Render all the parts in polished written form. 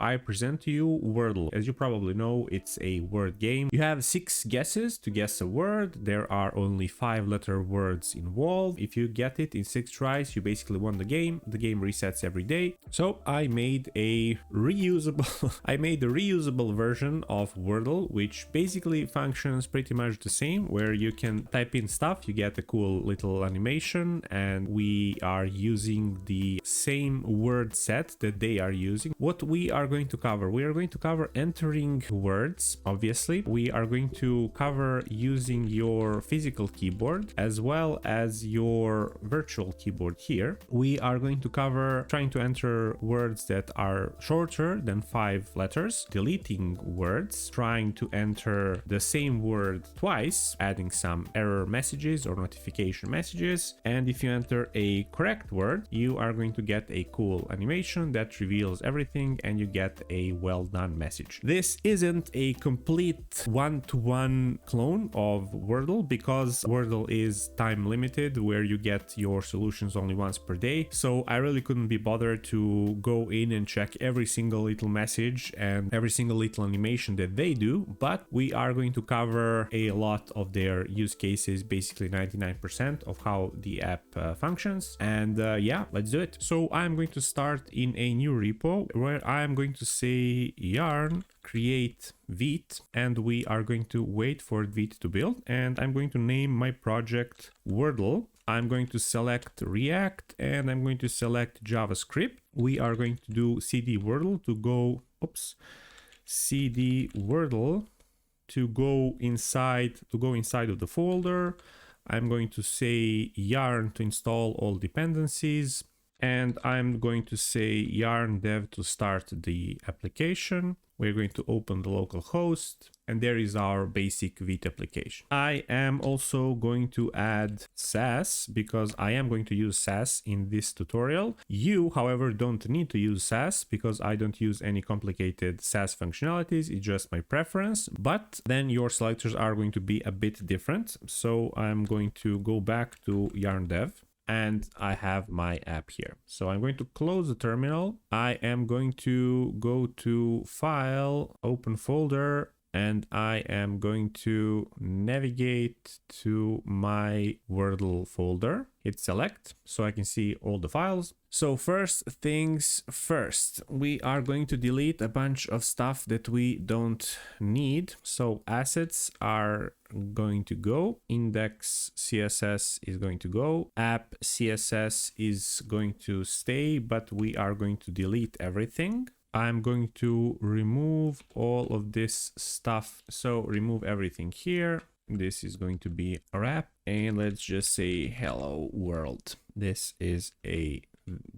I present to you Wordle. As you probably know, it's a word game. You have 6 guesses to guess a word. There are only 5-letter words involved. If you get it in 6 tries, you basically won the game. The game resets every day. So I made a reusable version of Wordle, which basically functions pretty much the same, where you can type in stuff, you get a cool little animation, and we are using the same word set that they are using. What we are going to cover? We are going to cover entering words, obviously. We are going to cover using your physical keyboard as well as your virtual keyboard here. We are going to cover trying to enter words that are shorter than 5 letters, deleting words, trying to enter the same word twice, adding some error messages or notification messages, and if you enter a correct word, you are going to get a cool animation that reveals everything and you get a well done message. This isn't a complete one-to-one clone of Wordle because Wordle is time limited, where you get your solutions only once per day, so I really couldn't be bothered to go in and check every single little message and every single little animation that they do, but we are going to cover a lot of their use cases, basically 99% of how the app functions. And yeah, let's do it. So I'm going to start in a new repo where I'm going to say yarn create Vite, and we are going to wait for Vite to build, and I'm going to name my project Wordle. I'm going to select React and I'm going to select JavaScript. We are going to do cd Wordle to go, cd Wordle to go inside of the folder. I'm going to say yarn to install all dependencies, and I'm going to say yarn dev to start the application. We're going to open the local host, and there is our basic Vite application. I am also going to add Sass because I am going to use Sass in this tutorial. You, however, don't need to use Sass because I don't use any complicated Sass functionalities. It's just my preference, but then your selectors are going to be a bit different. So I'm going to go back to yarn dev, and I have my app here. So I'm going to close the terminal. I am going to go to File, Open Folder, and I am going to navigate to my Wordle folder. Hit select so I can see all the files. So first things first, we are going to delete a bunch of stuff that we don't need. So assets are going to go, index CSS is going to go, app CSS is going to stay, but we are going to delete everything. I'm going to remove all of this stuff. So remove everything here. This is going to be our app, and let's just say hello world. This is a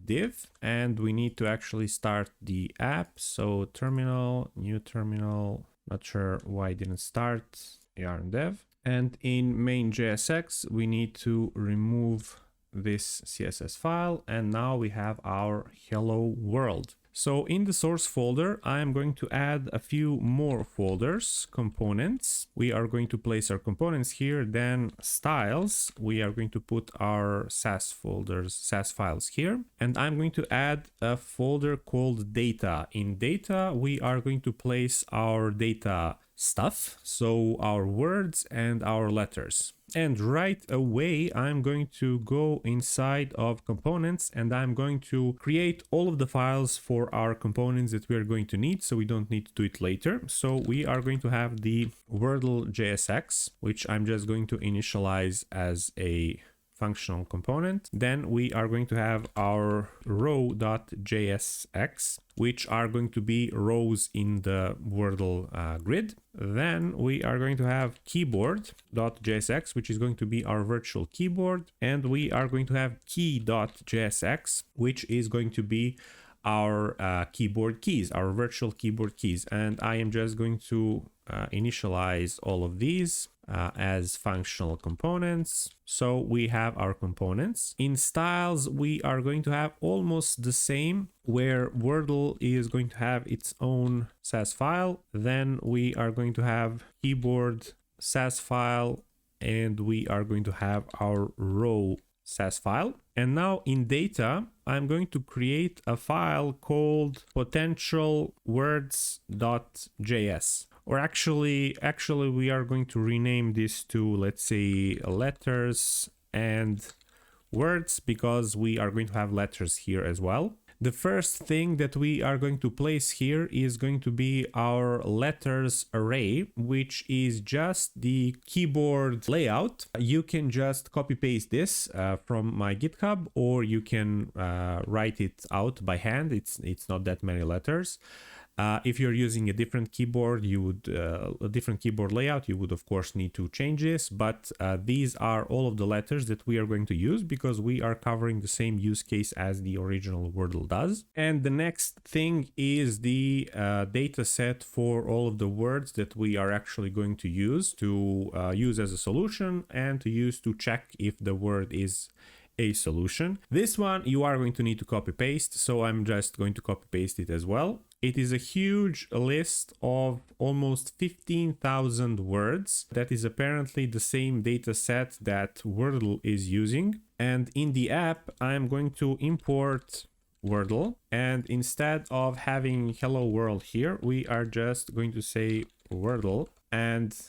div, and we need to actually start the app. So terminal, new terminal, not sure why it didn't start, yarn dev. And in main.jsx, we need to remove this CSS file, and now we have our hello world. So in the source folder, I am going to add a few more folders, components. We are going to place our components here, then styles. We are going to put our Sass folders, Sass files here. And I'm going to add a folder called data. In data, we are going to place our data stuff, so our words and our letters. And right away, I'm going to go inside of components, and I'm going to create all of the files for our components that we are going to need, so we don't need to do it later. So we are going to have the Wordle JSX, which I'm just going to initialize as a functional component. Then we are going to have our row.jsx, which are going to be rows in the Wordle grid. Then we are going to have keyboard.jsx, which is going to be our virtual keyboard. And we are going to have key.jsx, which is going to be our keyboard keys, our virtual keyboard keys. And I am just going to initialize all of these as functional components. So we have our components. In styles, we are going to have almost the same, where Wordle is going to have its own Sass file. Then we are going to have keyboard Sass file, and we are going to have our row sass file. And now in data, I'm going to create a file called potentialwords.js. Or actually we are going to rename this to, let's say, letters and words, because we are going to have letters here as well. The first thing that we are going to place here is going to be our letters array, which is just the keyboard layout. You can just copy paste this from my GitHub, or you can write it out by hand. It's not that many letters. If you're using a different keyboard, a different keyboard layout, you would of course need to change this, but these are all of the letters that we are going to use because we are covering the same use case as the original Wordle does. And the next thing is the data set for all of the words that we are actually going to use as a solution and to use to check if the word is a solution. This one you are going to need to copy paste, so I'm just going to copy paste it as well. It is a huge list of almost 15,000 words. That is apparently the same data set that Wordle is using. And in the app, I'm going to import Wordle. And instead of having hello world here, we are just going to say Wordle, and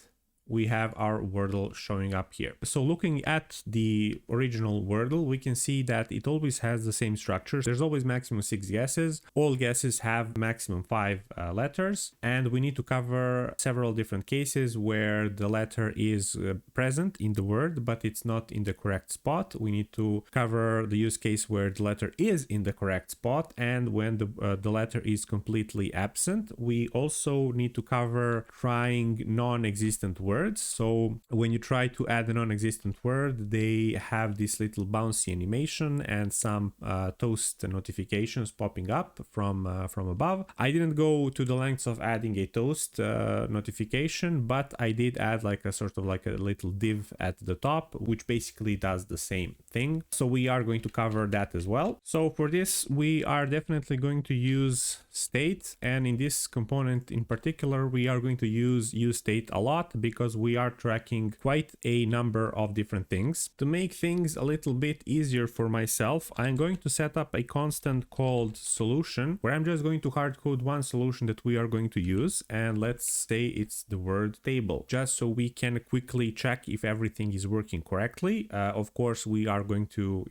we have our Wordle showing up here. So looking at the original Wordle, we can see that it always has the same structure. There's always maximum 6 guesses. All guesses have maximum 5 letters, and we need to cover several different cases where the letter is present in the word, but it's not in the correct spot. We need to cover the use case where the letter is in the correct spot, and when the letter is completely absent. We also need to cover trying non-existent words. So when you try to add a non-existent word, they have this little bouncy animation and some toast notifications popping up from above. I didn't go to the lengths of adding a toast notification, but I did add like a sort of like a little div at the top, which basically does the same thing. So we are going to cover that as well. So for this, we are definitely going to use state, and in this component in particular, we are going to use state a lot because we are tracking quite a number of different things. To make things a little bit easier for myself, I'm going to set up a constant called solution, where I'm just going to hard code one solution that we are going to use, and let's say it's the word table, just so we can quickly check if everything is working correctly. Of course, we are going to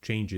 change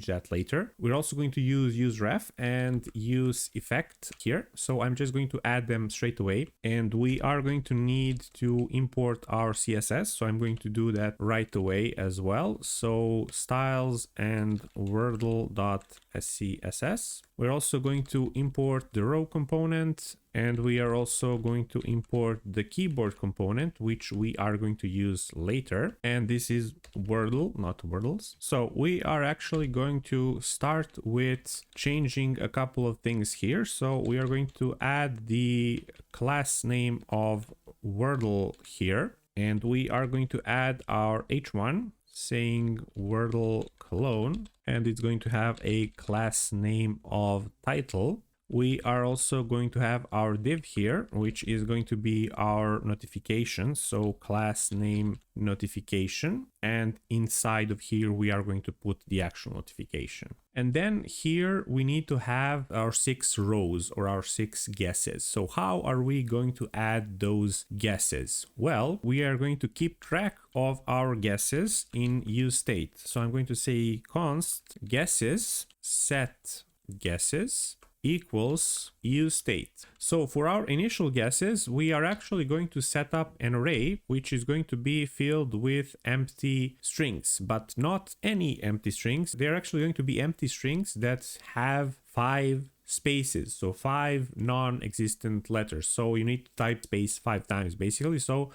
that later. We're also going to use ref and use effect here, so I'm just going to add them straight away, and we are going to need to import our CSS, so I'm going to do that right away as well. So styles and wordle.scss. We're also going to import the row component, and we are also going to import the keyboard component, which we are going to use later. And this is Wordle, not Wordles. So we are actually going to start with changing a couple of things here. So we are going to add the class name of Wordle here, and we are going to add our h1 saying Wordle Clone, and it's going to have a class name of title. We are also going to have our div here, which is going to be our notification, so class name notification, and inside of here we are going to put the actual notification. And then here we need to have our 6 rows or our 6 guesses. So how are we going to add those guesses? Well, we are going to keep track of our guesses in useState. So I'm going to say const guesses set guesses equals useState. So for our initial guesses, we are actually going to set up an array which is going to be filled with empty strings, but not any empty strings. They're actually going to be empty strings that have 5 spaces, so 5 non-existent letters. So you need to type space 5 times basically. So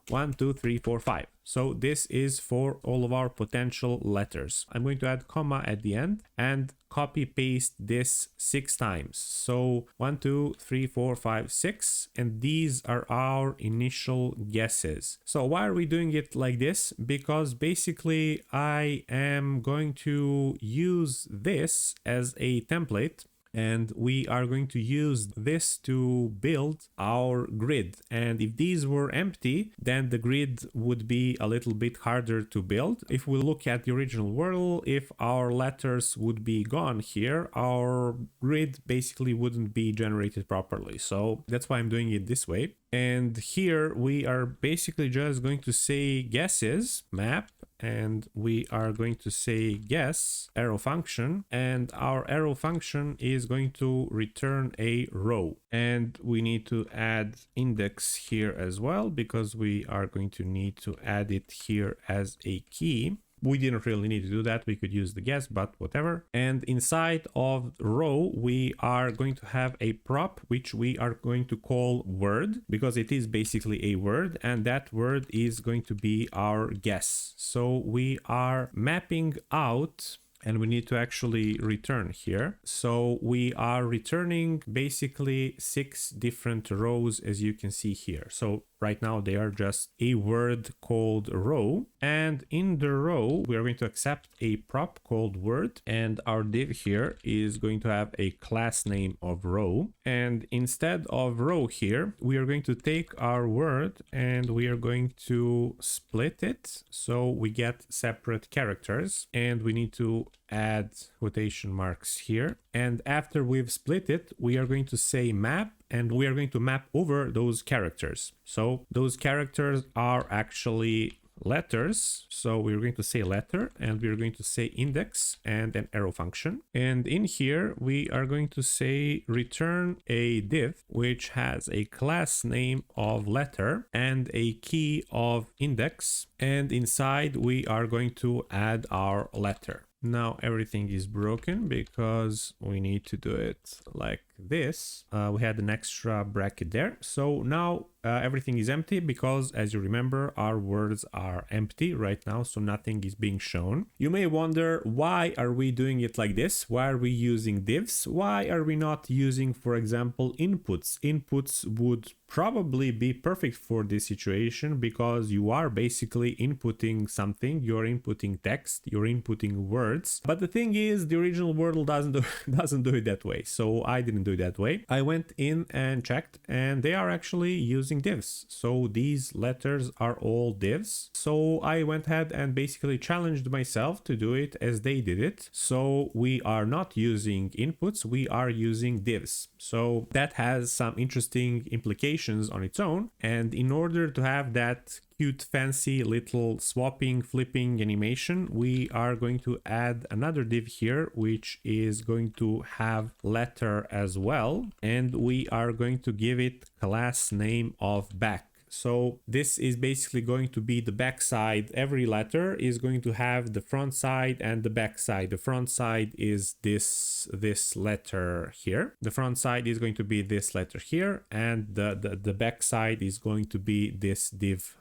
1, 2, 3, 4, 5. So this is for all of our potential letters. I'm going to add comma at the end and copy paste this 6 times. So 1, 2, 3, 4, 5, 6. And these are our initial guesses. So why are we doing it like this? Because basically I am going to use this as a template and we are going to use this to build our grid. And if these were empty, then the grid would be a little bit harder to build. If we look at the original Wordle, if our letters would be gone here, our grid basically wouldn't be generated properly. So that's why I'm doing it this way. And here we are basically just going to say guesses map, and we are going to say guess arrow function, and our arrow function is going to return a row. And we need to add index here as well, because we are going to need to add it here as a key. We didn't really need to do that. We could use the guess, but whatever. And inside of row, we are going to have a prop, which we are going to call word, because it is basically a word, and that word is going to be our guess. So we are mapping out, and we need to actually return here. So we are returning basically 6 different rows, as you can see here. So right now they are just a word called row, and in the row we are going to accept a prop called word, and our div here is going to have a class name of row. And instead of row here, we are going to take our word and we are going to split it so we get separate characters, and we need to add quotation marks here. And after we've split it, we are going to say map, and we are going to map over those characters. So those characters are actually letters. So we're going to say letter, and we're going to say index and an arrow function. And in here, we are going to say return a div, which has a class name of letter and a key of index. And inside, we are going to add our letter. Now everything is broken because we need to do it like this. We had an extra bracket there. So now everything is empty because, as you remember, our words are empty right now, so nothing is being shown. You may wonder, why are we doing it like this? Why are we using divs? Why are we not using, for example, inputs? Inputs would probably be perfect for this situation because you are basically inputting something. You're inputting text, you're inputting words. But the thing is, the original Wordle doesn't do it that way. So I didn't do it that way. I went in and checked, and they are actually using divs. So these letters are all divs. So I went ahead and basically challenged myself to do it as they did it. So we are not using inputs, we are using divs. So that has some interesting implications on its own. And in order to have that cute, fancy little swapping, flipping animation, we are going to add another div here, which is going to have letter as well. And we are going to give it class name of back. So this is basically going to be the back side. Every letter is going to have the front side and the back side. The front side is this letter here. The front side is going to be this letter here, and the back side is going to be this div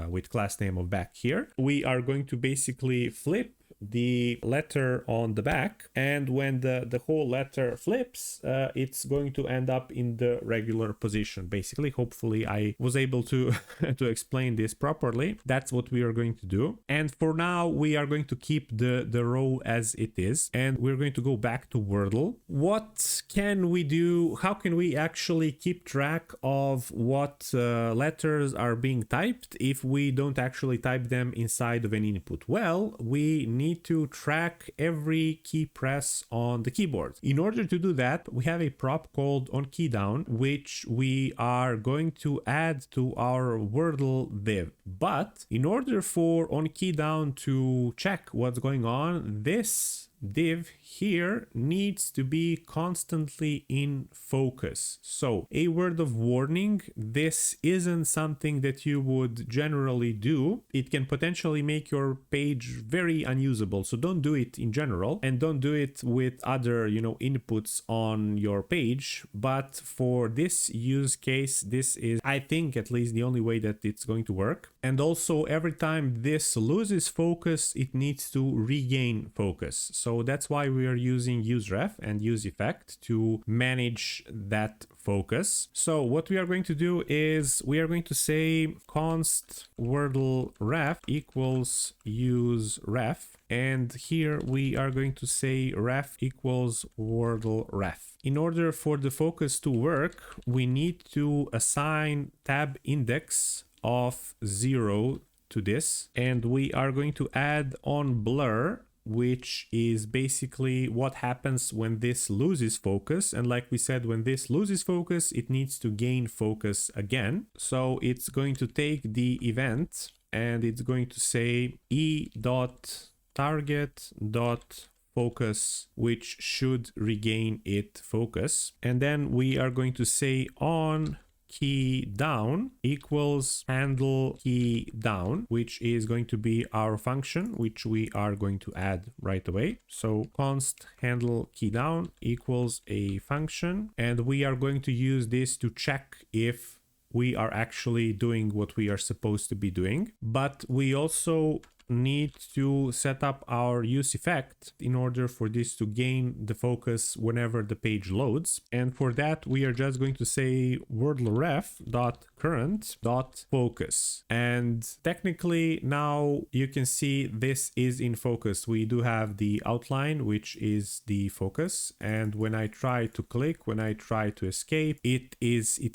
with class name of back here. We are going to basically flip the letter on the back, and when the whole letter flips, it's going to end up in the regular position. Basically, hopefully I was able to to explain this properly. That's what we are going to do. And for now, we are going to keep the row as it is, and we're going to go back to Wordle. What can we do? How can we actually keep track of what letters are being typed if we don't actually type them inside of an input? Well, we need to track every key press on the keyboard. In order to do that, we have a prop called onKeyDown, which we are going to add to our Wordle div. But in order for onKeyDown to check what's going on, this div here needs to be constantly in focus. So a word of warning, this isn't something that you would generally do. It can potentially make your page very unusable. So don't do it in general, and don't do it with other, inputs on your page. But for this use case, this is, I think, at least the only way that it's going to work. And also every time this loses focus, it needs to regain focus. So that's why we are using useRef and useEffect to manage that focus. So what we are going to do is we are going to say const Wordle ref equals useRef. And here we are going to say ref equals Wordle ref. In order for the focus to work, we need to assign tab index of 0 to this, and we are going to add on blur, which is basically what happens when this loses focus. And like we said, when this loses focus, it needs to gain focus again. So it's going to take the event and it's going to say e.target.focus, which should regain it focus. And then we are going to say on key down equals handleKeyDown, which is going to be our function, which we are going to add right away. So const handleKeyDown equals a function, and we are going to use this to check if we are actually doing what we are supposed to be doing. But we also need to set up our useEffect in order for this to gain the focus whenever the page loads. And for that, we are just going to say WordleRef.current.focus. And technically now you can see this is in focus. We do have the outline, which is the focus. And when I try to click, when I try to escape, it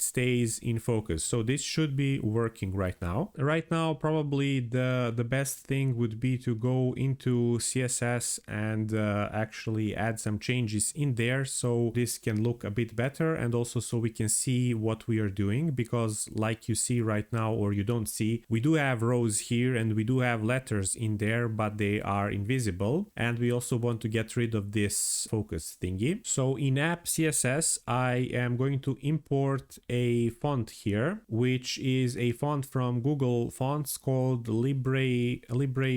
stays in focus. So this should be working right now. Right now, probably the best thing would be to go into CSS and actually add some changes in there so this can look a bit better, and also so we can see what we are doing, because like you see right now, or you don't see, we do have rows here and we do have letters in there, but they are invisible, and we also want to get rid of this focus thingy. So in app CSS, I am going to import a font here, which is a font from Google Fonts called Libre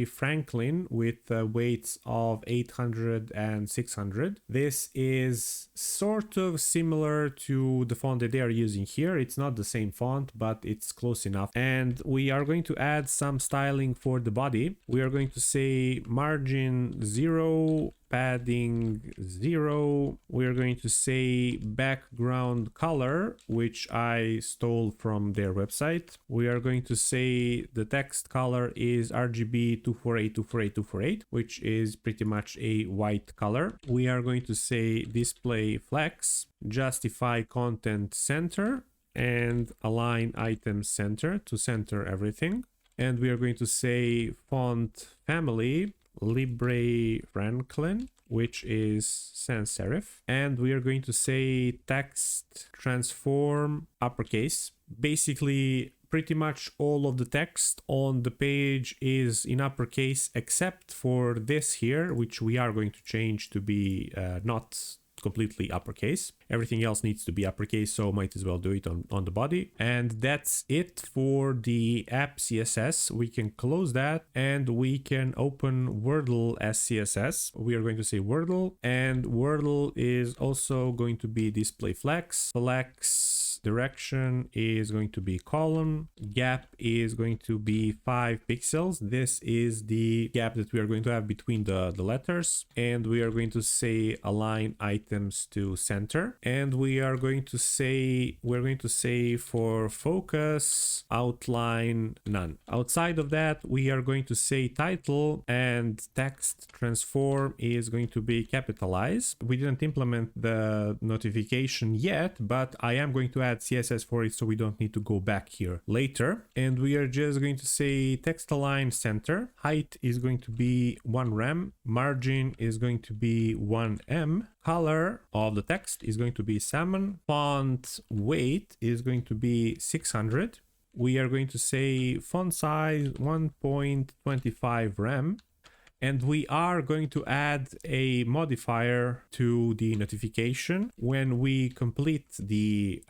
Franklin with weights of 800 and 600. This is sort of similar to the font that they are using here. It's not the same font, but it's close enough. And we are going to add some styling for the body. We are going to say margin 0, padding 0. We are going to say background color, which I stole from their website. We are going to say the text color is RGB 248, which is pretty much a white color. We are going to say display flex, justify content center, and align item center to center everything. And we are going to say font family Libre Franklin, which is sans serif, and we are going to say text transform uppercase. Basically, pretty much all of the text on the page is in uppercase except for this here, which we are going to change to be not completely uppercase. Everything else needs to be uppercase, so might as well do it on the body. And that's it for the app CSS. We can close that and we can open Wordle as CSS. We are going to say Wordle, and Wordle is also going to be display flex. Flex direction is going to be column. Gap is going to be 5 pixels. This is the gap that we are going to have between the letters. And we are going to say align items to center. And we are going to say, for focus, outline, none. Outside of that, we are going to say title, and text transform is going to be capitalized. We didn't implement the notification yet, but I am going to add CSS for it, so we don't need to go back here later. And we are just going to say text align center. Height is going to be 1 rem. Margin is going to be 1 em. Color of the text is going to be salmon. Font weight is going to be 600. We are going to say font size 1.25 rem. And we are going to add a modifier to the notification. When we complete the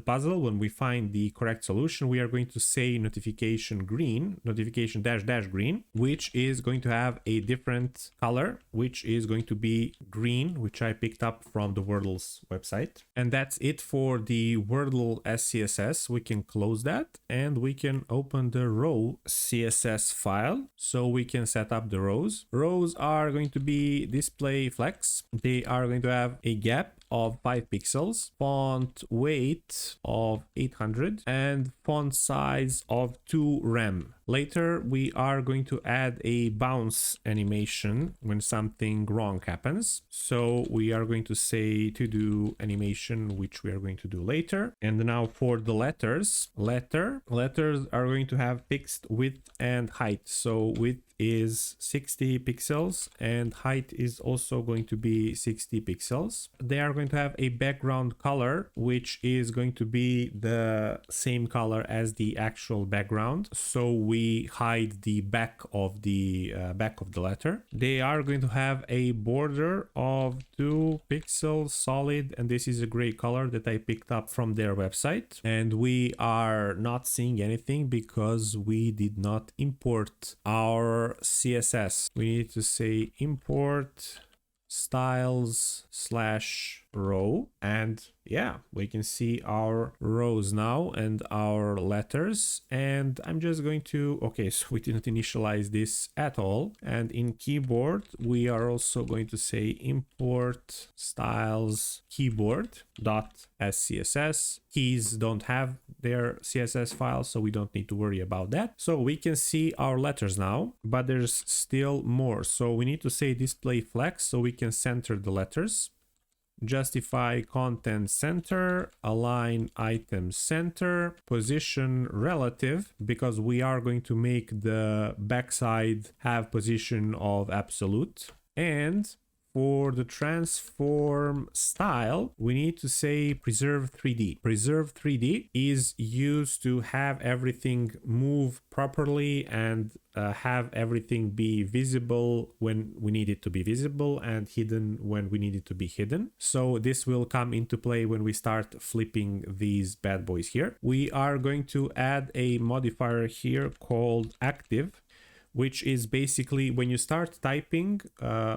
puzzle, when we find the correct solution, we are going to say notification green, notification dash dash green, which is going to have a different color, which is going to be green, which I picked up from the Wordle's website. And that's it for the Wordle SCSS. We can close that and we can open the row CSS file so we can set up the rows. Rows are going to be display flex. They are going to have a gap of 5 pixels, font weight of 800, and font size of 2 rem. Later, we are going to add a bounce animation when something wrong happens. So we are going to say to do animation, which we are going to do later. And now for the letters are going to have fixed width and height. So width is 60 pixels and height is also going to be 60 pixels. They are going to have a background color, which is going to be the same color as the actual background. So we hide the back of the letter. They are going to have a border of 2 pixels solid, and this is a gray color that I picked up from their website. And we are not seeing anything because we did not import our CSS. We need to say import styles/row, and yeah, we can see our rows now and our letters. And I'm just going to, okay, so we didn't initialize this at all. And in keyboard, we are also going to say import styles keyboard.scss. Keys don't have their CSS file, so we don't need to worry about that. So we can see our letters now, but there's still more. So we need to say display flex so we can center the letters. Justify content center, align items center, position relative, because we are going to make the backside have position of absolute. And for the transform style, we need to say preserve 3D. Preserve 3D is used to have everything move properly and have everything be visible when we need it to be visible and hidden when we need it to be hidden. So this will come into play when we start flipping these bad boys here. We are going to add a modifier here called active, which is basically when you start typing,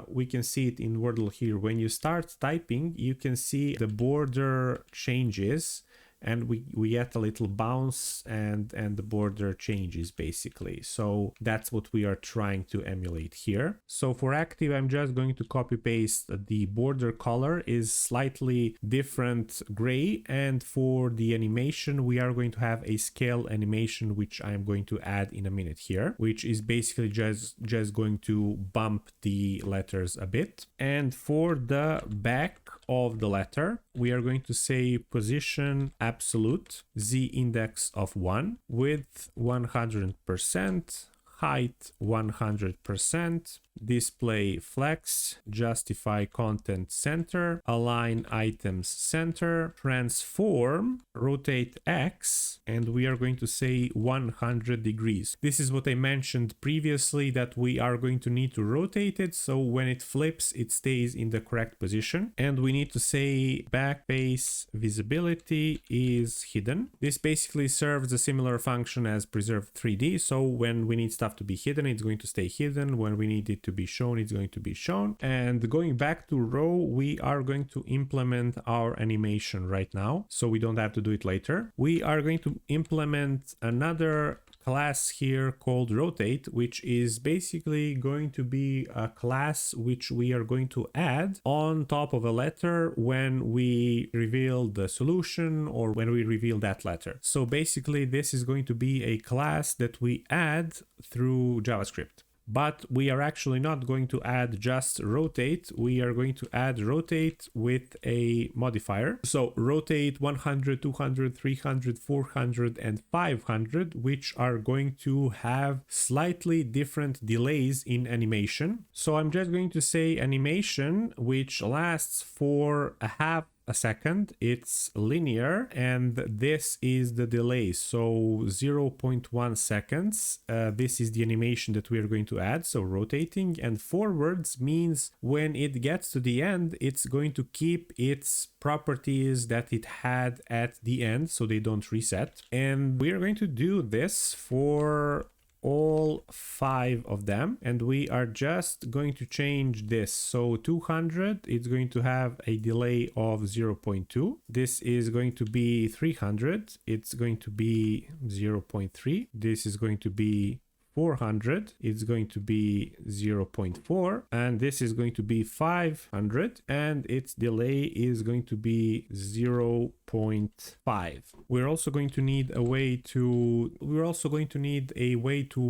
we can see it in Wordle here. When you start typing, you can see the border changes and we get a little bounce and the border changes basically. So that's what we are trying to emulate here. So for active, I'm just going to copy paste. The border color is slightly different gray, and for the animation, we are going to have a scale animation, which I'm going to add in a minute here, which is basically just going to bump the letters a bit. And for the back of the letter, we are going to say position absolute, z index of 1, width 100%, height 100%, display flex, justify content center, align items center, transform, rotate X, and we are going to say 100 degrees. This is what I mentioned previously, that we are going to need to rotate it so when it flips, it stays in the correct position. And we need to say backspace visibility is hidden. This basically serves a similar function as preserve 3D. So when we need stuff to be hidden, it's going to stay hidden. When we need it to be shown, it's going to be shown. And going back to row, we are going to implement our animation right now, so we don't have to do it later. We are going to implement another class here called rotate, which is basically going to be a class which we are going to add on top of a letter when we reveal the solution or when we reveal that letter. So basically this is going to be a class that we add through JavaScript. But we are actually not going to add just rotate. We are going to add rotate with a modifier. So rotate 100, 200, 300, 400, and 500, which are going to have slightly different delays in animation. So I'm just going to say animation, which lasts for a half a second, it's linear, and this is the delay, so 0.1 seconds. This is the animation that we are going to add, so rotating, and forwards means when it gets to the end, it's going to keep its properties that it had at the end, so they don't reset. And we are going to do this for all 5 of them, and we are just going to change this. So 200, it's going to have a delay of 0.2. This is going to be 300, it's going to be 0.3. This is going to be 400, it's going to be 0.4, and this is going to be 500, and its delay is going to be 0.5. We're also going to need a way to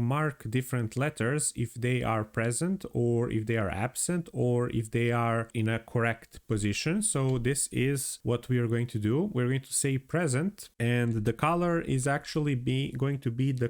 mark different letters if they are present or if they are absent or if they are in a correct position. So this is what we are going to do. We're going to say present, and the color is actually going to be the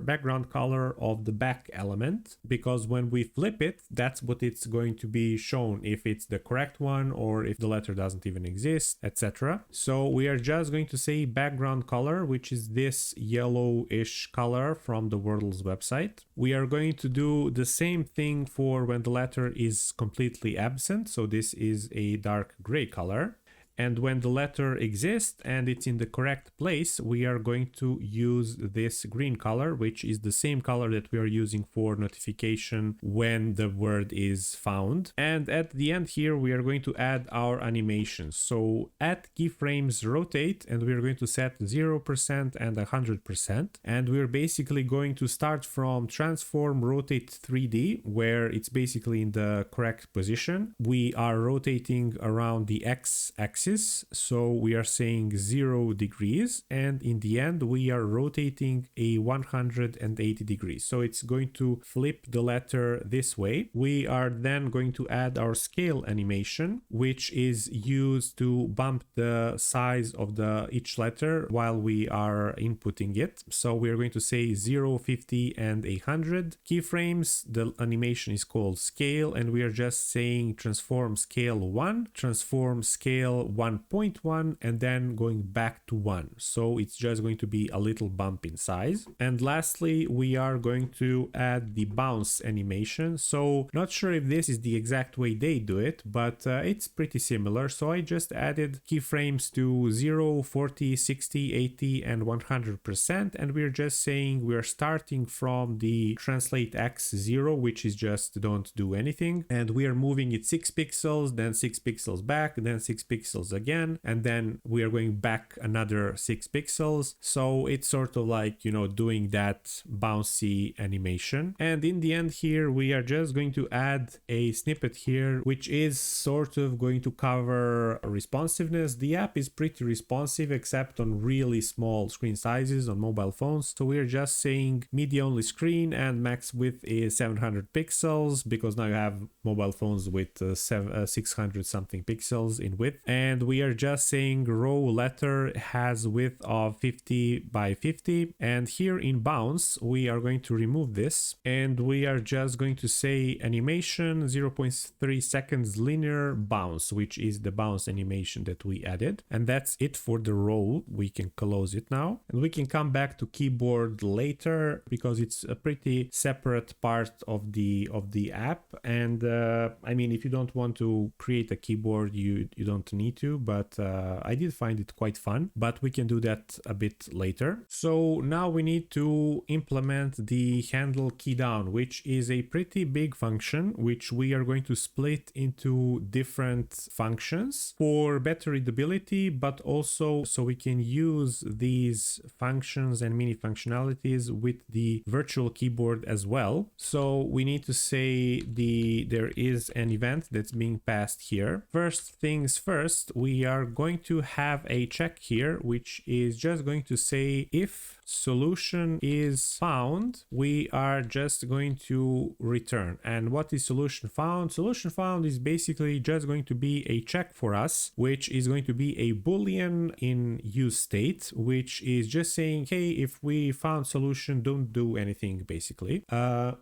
background color of the back element, because when we flip it, that's what it's going to be shown, if it's the correct one or if the letter doesn't even exist, etc. So we are just going to say background color, which is this yellowish color from the Wordle's website. We are going to do the same thing for when the letter is completely absent, so this is a dark gray color. And when the letter exists and it's in the correct place, we are going to use this green color, which is the same color that we are using for notification when the word is found. And at the end here, we are going to add our animations. So at keyframes rotate, and we are going to set 0% and 100%. And we're basically going to start from transform rotate 3D, where it's basically in the correct position. We are rotating around the x-axis. So we are saying 0 degrees, and in the end we are rotating a 180 degrees. So it's going to flip the letter this way. We are then going to add our scale animation, which is used to bump the size of each letter while we are inputting it. So we are going to say 0, 50, and 100 keyframes. The animation is called scale, and we are just saying transform scale 1, transform scale 1.1, and then going back to 1. So it's just going to be a little bump in size. And lastly, we are going to add the bounce animation. So not sure if this is the exact way they do it, but it's pretty similar. So I just added keyframes to 0, 40, 60, 80, and 100%. And we're just saying we're starting from the translate x 0, which is just don't do anything. And we are moving it 6 pixels, then 6 pixels back, then 6 pixels again, and then we are going back another 6 pixels. So it's sort of like, doing that bouncy animation. And in the end here, we are just going to add a snippet here, which is sort of going to cover responsiveness. The app is pretty responsive, except on really small screen sizes on mobile phones. So we are just saying media only screen, and max width is 700 pixels, because now you have mobile phones with 600 something pixels in width. And we are just saying row letter has width of 50 by 50. And here in bounce, we are going to remove this, and we are just going to say animation 0.3 seconds linear bounce, which is the bounce animation that we added. And that's it for the row. We can close it now, and we can come back to keyboard later, because it's a pretty separate part of the app. And I mean, if you don't want to create a keyboard, you don't need to, but I did find it quite fun, but we can do that a bit later. So now we need to implement the handleKeyDown, which is a pretty big function, which we are going to split into different functions for better readability, but also so we can use these functions and mini functionalities with the virtual keyboard as well. So we need to say there is an event that's being passed here. First things first, we are going to have a check here, which is just going to say if solution is found, we are just going to return. And what is solution found? Solution found is basically just going to be a check for us, which is going to be a boolean in use state, which is just saying, hey, if we found solution, don't do anything basically.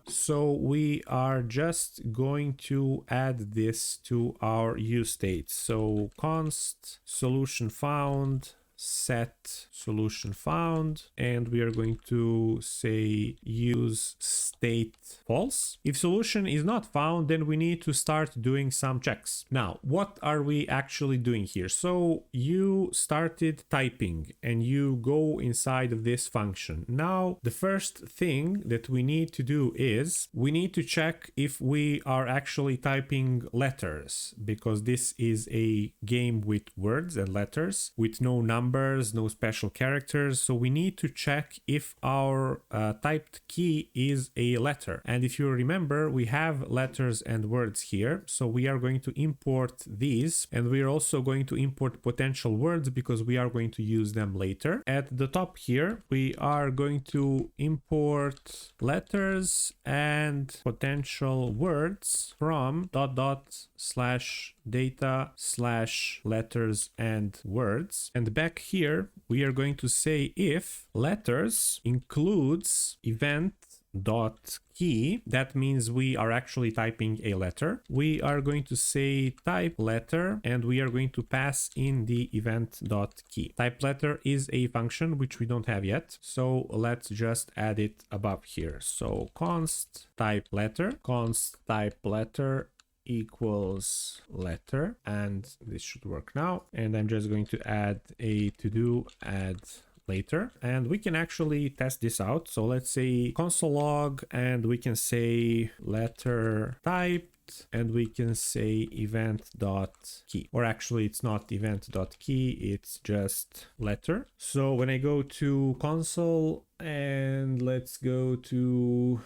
So we are just going to add this to our use state. So const solution found set solution found, and we are going to say use state false. If solution is not found, then we need to start doing some checks. Now, what are we actually doing here? So you started typing and you go inside of this function. Now, the first thing that we need to do is we need to check if we are actually typing letters, because this is a game with words and letters with no numbers, no special characters. So we need to check if our typed key is a letter. And if you remember, we have letters and words here. So we are going to import these, and we are also going to import potential words because we are going to use them later. At the top here, we are going to import letters and potential words from /data/letters and words. And back here, we are going to say if letters includes event.key, that means we are actually typing a letter. We are going to say typeLetter, and we are going to pass in the event.key. TypeLetter is a function which we don't have yet, so let's just add it above here. So const typeLetter equals letter, and this should work now. And I'm just going to add a to-do add later, and we can actually test this out. So let's say console log, and we can say letter type, and we can say event.key, or actually it's not event.key, it's just letter. So when I go to console, and let's go to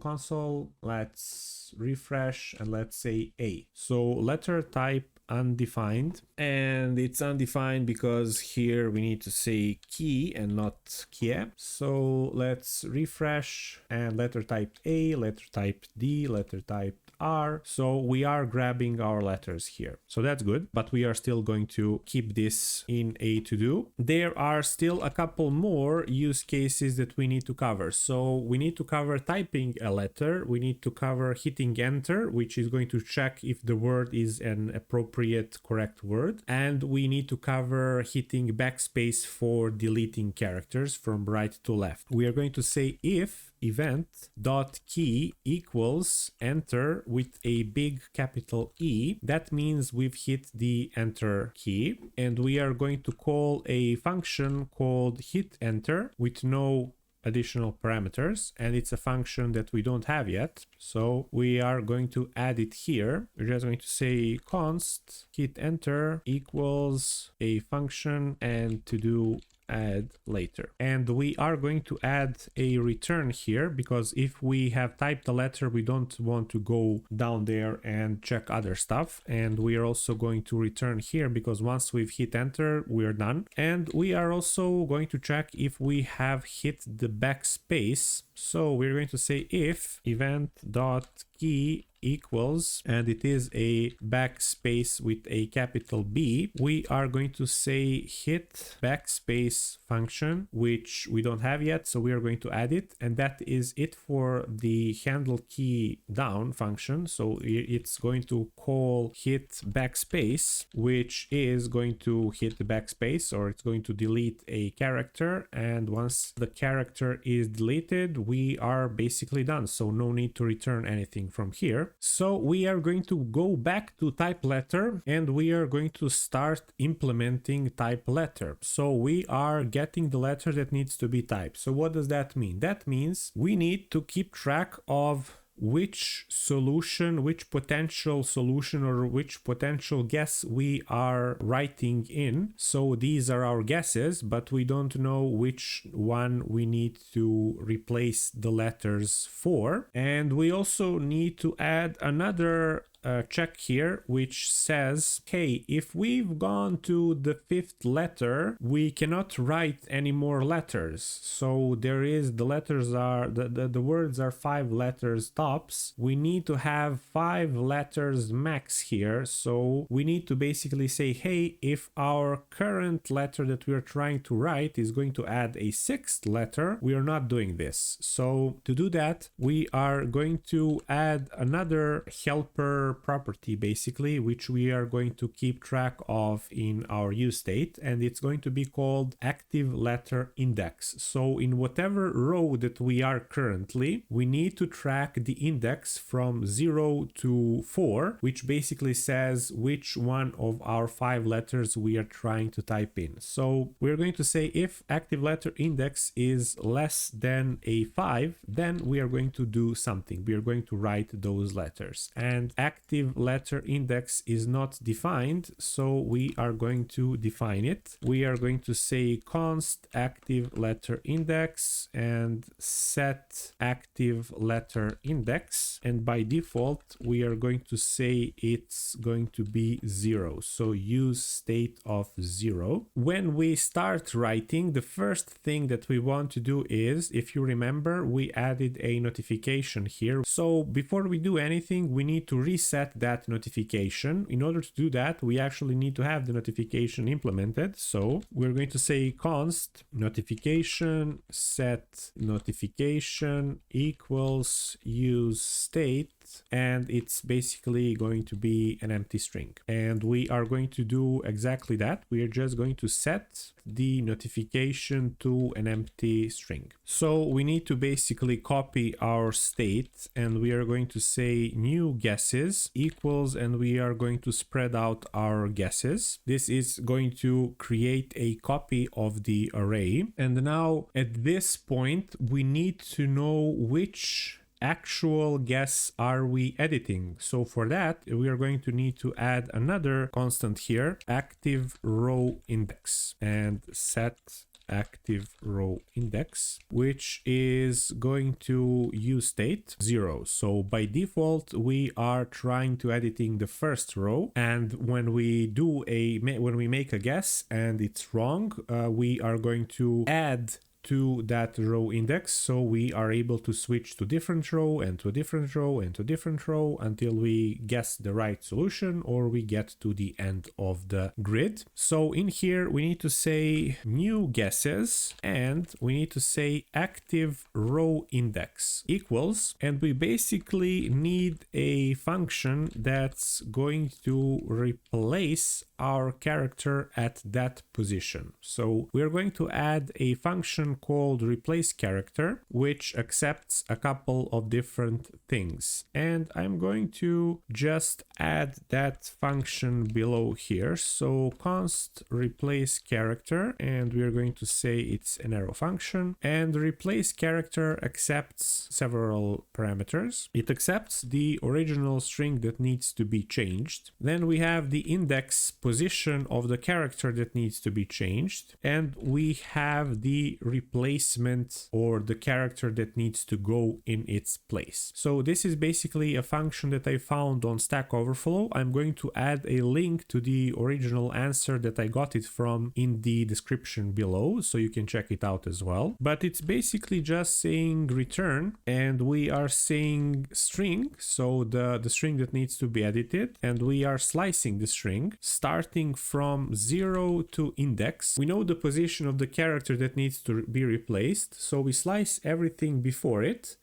console, let's refresh, and let's say A. So letter type undefined, and it's undefined because here we need to say key and not key. So let's refresh, and letter type A, letter type D, letter type R. So we are grabbing our letters here. So that's good, but we are still going to keep this in a to-do. There are still a couple more use cases that we need to cover. So we need to cover typing a letter. We need to cover hitting enter, which is going to check if the word is an appropriate correct word. And we need to cover hitting backspace for deleting characters from right to left. We are going to say if event.key equals enter with a big capital E. That means we've hit the enter key, and we are going to call a function called hitEnter with no additional parameters, and it's a function that we don't have yet, so we are going to add it here. We're just going to say const hitEnter equals a function and to do add later, and we are going to add a return here, because if we have typed a letter, we don't want to go down there and check other stuff. And we are also going to return here because once we've hit enter, we're done. And we are also going to check if we have hit the backspace. So we're going to say if event.key equals, and it is a backspace with a capital B, we are going to say hit backspace function, which we don't have yet, so we are going to add it. And that is it for the handleKeyDown function. So it's going to call hit backspace, which is going to hit the backspace, or it's going to delete a character. And once the character is deleted, we are basically done, so no need to return anything from here. So we are going to go back to typeLetter, and we are going to start implementing typeLetter. So we are getting the letter that needs to be typed. So what does that mean? That means we need to keep track of which solution, which potential solution, or which potential guess we are writing in. So these are our guesses, but we don't know which one we need to replace the letters for. And we also need to add another a check here which says, hey, if we've gone to the 5th letter, we cannot write any more letters. So there is, the letters are, the words are 5 letters tops. We need to have 5 letters max here. So we need to basically say, hey, if our current letter that we are trying to write is going to add a 6th letter, we are not doing this. So to do that, we are going to add another helper property basically, which we are going to keep track of in our use state, and it's going to be called active letter index. So in whatever row that we are currently, we need to track the index from 0 to 4, which basically says which one of our 5 letters we are trying to type in. So we're going to say if active letter index is less than a 5, then we are going to do something. We are going to write those letters. And active letter index is not defined, so we are going to define it. We are going to say const active letter index and set active letter index, and by default we are going to say it's going to be 0, so use state of 0. When we start writing, the first thing that we want to do is, if you remember, we added a notification here. So before we do anything, we need to reset that notification. In order to do that, we actually need to have the notification implemented. So we're going to say const notification set notification equals use state, and it's basically going to be an empty string. And we are going to do exactly that. We are just going to set the notification to an empty string. So we need to basically copy our state, and we are going to say new guesses equals, and we are going to spread out our guesses. This is going to create a copy of the array. And now at this point, we need to know which actual guess are we editing. So for that, we are going to need to add another constant here, active row index, and set active row index, which is going to use state 0. So by default, we are trying to editing the first row, and when we make a guess and it's wrong, we are going to add to that row index, so we are able to switch to different row and to a different row and to a different row until we guess the right solution or we get to the end of the grid. So in here we need to say new guesses, and we need to say active row index equals, and we basically need a function that's going to replace our character at that position. So we're going to add a function called replaceCharacter, which accepts a couple of different things. And I'm going to just add that function below here. So const replaceCharacter, and we're going to say it's an arrow function. And replaceCharacter accepts several parameters. It accepts the original string that needs to be changed. Then we have the index position of the character that needs to be changed, and we have the replacement or the character that needs to go in its place. So this is basically a function that I found on Stack Overflow. I'm going to add a link to the original answer that I got it from in the description below, so you can check it out as well. But it's basically just saying return, and we are saying string, so the string that needs to be edited, and we are slicing the string starting from 0 to index. We know the position of the character that needs to be replaced, so we slice everything before it,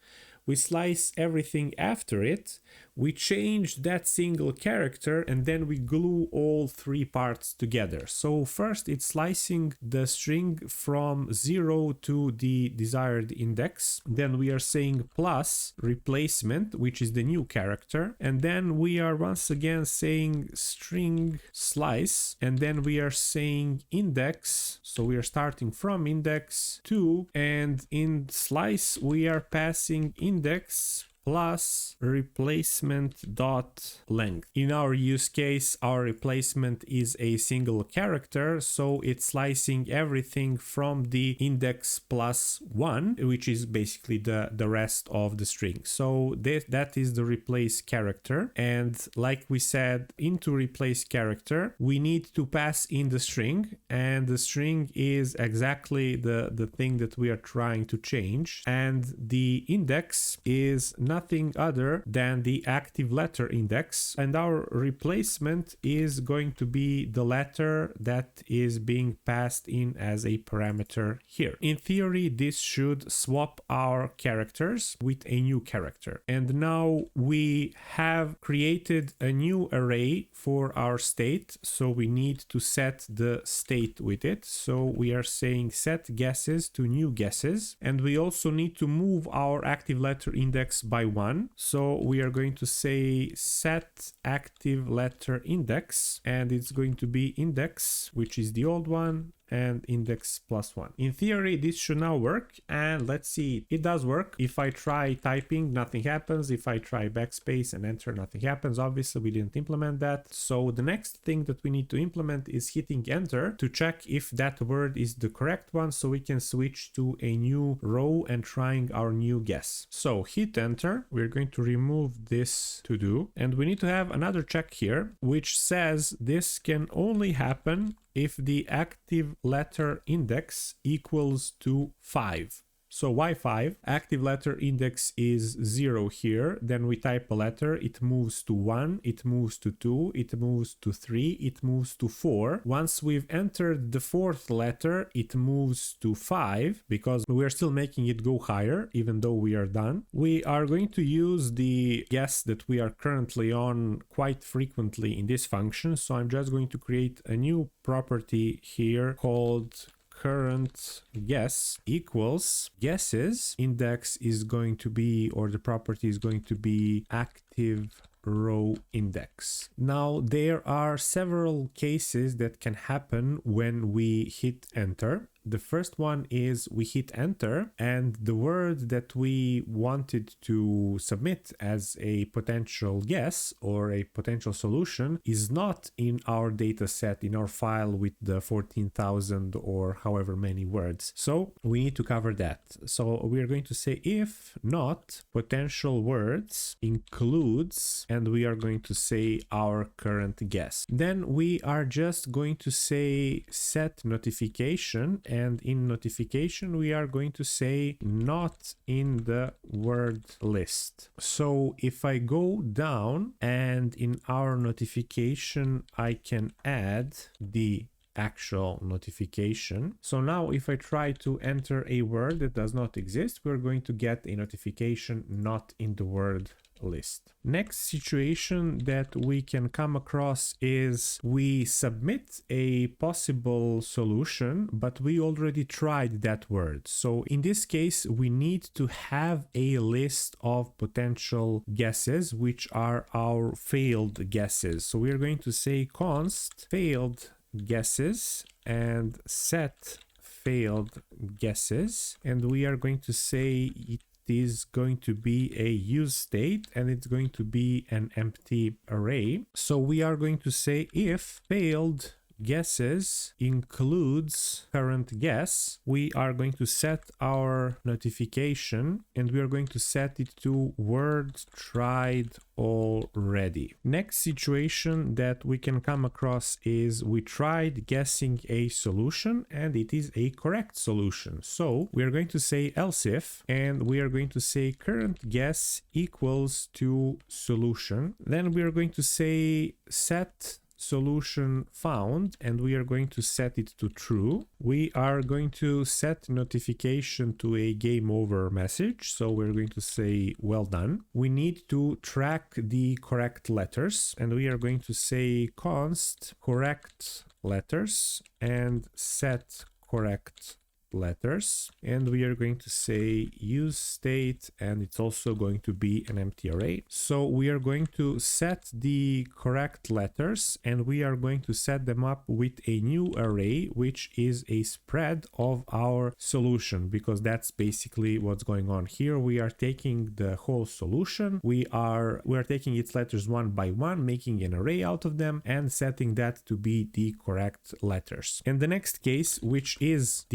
we slice everything after it, we change that single character, and then we glue all 3 parts together. So first it's slicing the string from 0 to the desired index, then we are saying plus replacement, which is the new character, and then we are once again saying string slice, and then we are saying index, so we are starting from index 2, and in slice we are passing index plus replacement dot length. In our use case, our replacement is a single character, so it's slicing everything from the index plus 1, which is basically the rest of the string. So that is the replace character. And like we said, into replace character, we need to pass in the string, and the string is exactly the thing that we are trying to change. And the index is nothing other than the active letter index, and our replacement is going to be the letter that is being passed in as a parameter here. In theory, this should swap our characters with a new character. And now we have created a new array for our state, so we need to set the state with it. So we are saying set guesses to new guesses, and we also need to move our active letter index by 1. So we are going to say set active letter index, and it's going to be index, which is the old one, and index plus 1. In theory, this should now work, and let's see, it does work. If I try typing, nothing happens. If I try backspace and enter, nothing happens. Obviously, we didn't implement that. So the next thing that we need to implement is hitting enter to check if that word is the correct one, so we can switch to a new row and trying our new guess. So hit enter, we're going to remove this to do, and we need to have another check here, which says this can only happen if the active letter index equals to 5. So why 5? Active letter index is 0 here, then we type a letter, it moves to 1, it moves to 2, it moves to 3, it moves to 4. Once we've entered the 4th letter, it moves to 5, because we are still making it go higher, even though we are done. We are going to use the guess that we are currently on quite frequently in this function, so I'm just going to create a new property here called current guess equals guesses. Index is going to be, or the property is going to be active row index. Now there are several cases that can happen when we hit enter. The first one is we hit enter and the word that we wanted to submit as a potential guess or a potential solution is not in our data set, in our file with the 14,000 or however many words. So we need to cover that. So we're going to say if not potential words includes, and we are going to say our current guess. Then we are just going to say set notification, and in notification we are going to say not in the word list. So if I go down and in our notification I can add the actual notification. So now if I try to enter a word that does not exist, we're going to get a notification not in the word list. Next situation that we can come across is we submit a possible solution, but we already tried that word. So in this case, we need to have a list of potential guesses, which are our failed guesses. So we're going to say const failed guesses and set failed guesses, and we are going to say it is going to be a use state and it's going to be an empty array. So we are going to say if failed guesses includes current guess, we are going to set our notification and we are going to set it to word tried already. Next situation that we can come across is we tried guessing a solution and it is a correct solution. So we are going to say else if, and we are going to say current guess equals to solution. Then we are going to say set solution found and we are going to set it to true. We are going to set notification to a game over message, so we're going to say well done. We need to track the correct letters and we are going to say const correct letters and set correct letters, and we are going to say use state, and it's also going to be an empty array. So we are going to set the correct letters, and we are going to set them up with a new array, which is a spread of our solution, because that's basically what's going on here. We are taking the whole solution, we are taking its letters one by one, making an array out of them and setting that to be the correct letters. And the next case, which is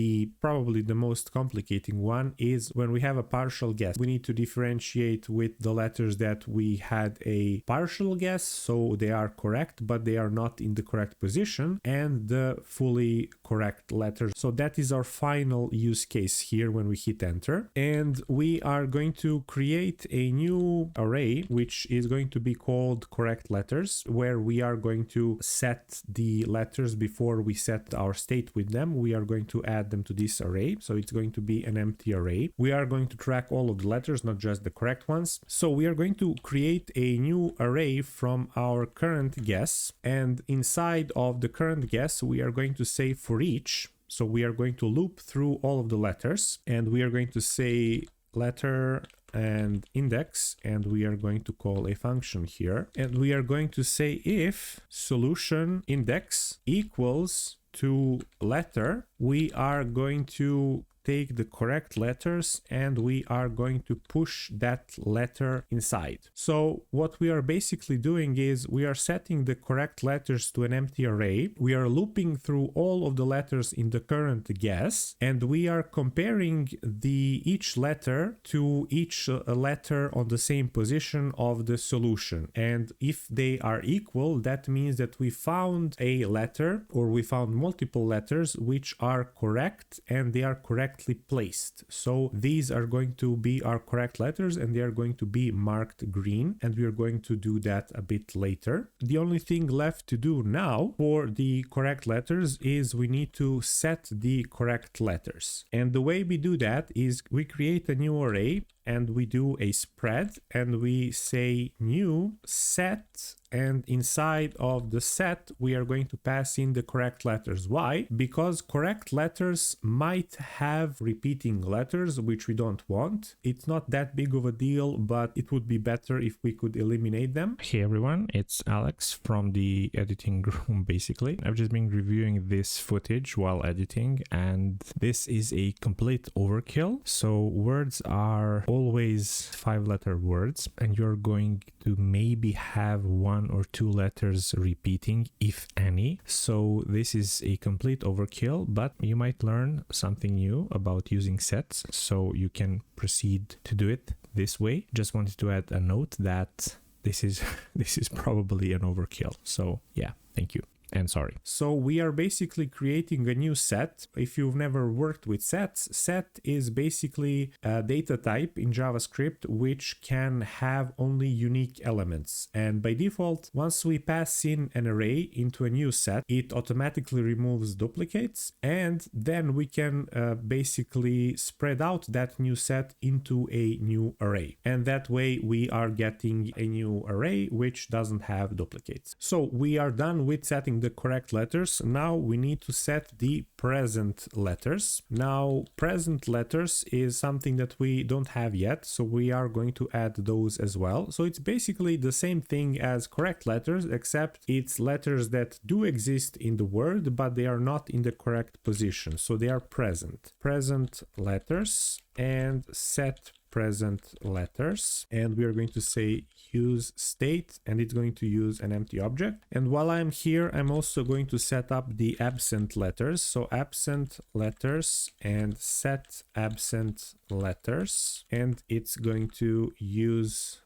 probably the most complicating one, is when we have a partial guess. We need to differentiate with the letters that we had a partial guess, so they are correct but they are not in the correct position, and the fully correct letters. So that is our final use case here when we hit enter, and we are going to create a new array which is going to be called correct letters, where we are going to set the letters before we set our state with them. We are going to add them to this array, so it's going to be an empty array. We are going to track all of the letters, not just the correct ones. So we are going to create a new array from our current guess, and inside of the current guess we are going to say for each. So we are going to loop through all of the letters, and we are going to say letter and index, and we are going to call a function here, and we are going to say if solution index equals to letter, we are going to take the correct letters and we are going to push that letter inside. So what we are basically doing is we are setting the correct letters to an empty array. We are looping through all of the letters in the current guess, and we are comparing each letter to each letter on the same position of the solution. And if they are equal, that means that we found a letter, or we found multiple letters which are correct and they are correctly placed. So these are going to be our correct letters and they are going to be marked green, and we are going to do that a bit later. The only thing left to do now for the correct letters is we need to set the correct letters. And the way we do that is we create a new array and we do a spread and we say new set, and inside of the set we are going to pass in the correct letters. Why? Because correct letters might have repeating letters, which we don't want. It's not that big of a deal, but it would be better if we could eliminate them. Hey everyone, it's Alex from the editing room basically. I've just been reviewing this footage while editing, and this is a complete overkill. So words are always 5-letter words, and you're going to maybe have 1 or 2 letters repeating, if any. So this is a complete overkill, but you might learn something new about using sets, so you can proceed to do it this way. Just wanted to add a note that this is probably an overkill. So yeah, thank you. And sorry. So we are basically creating a new set. If you've never worked with sets, set is basically a data type in JavaScript which can have only unique elements. And by default, once we pass in an array into a new set, it automatically removes duplicates, and then we can basically spread out that new set into a new array. And that way we are getting a new array which doesn't have duplicates. So we are done with setting the correct letters. Now we need to set the present letters. Now present letters is something that we don't have yet, so we are going to add those as well. So it's basically the same thing as correct letters, except it's letters that do exist in the word but they are not in the correct position, so they are present letters, and set present letters, and we are going to say use state, and it's going to use an empty object. And while I'm here, I'm also going to set up the absent letters. So absent letters and set absent letters, and it's going to use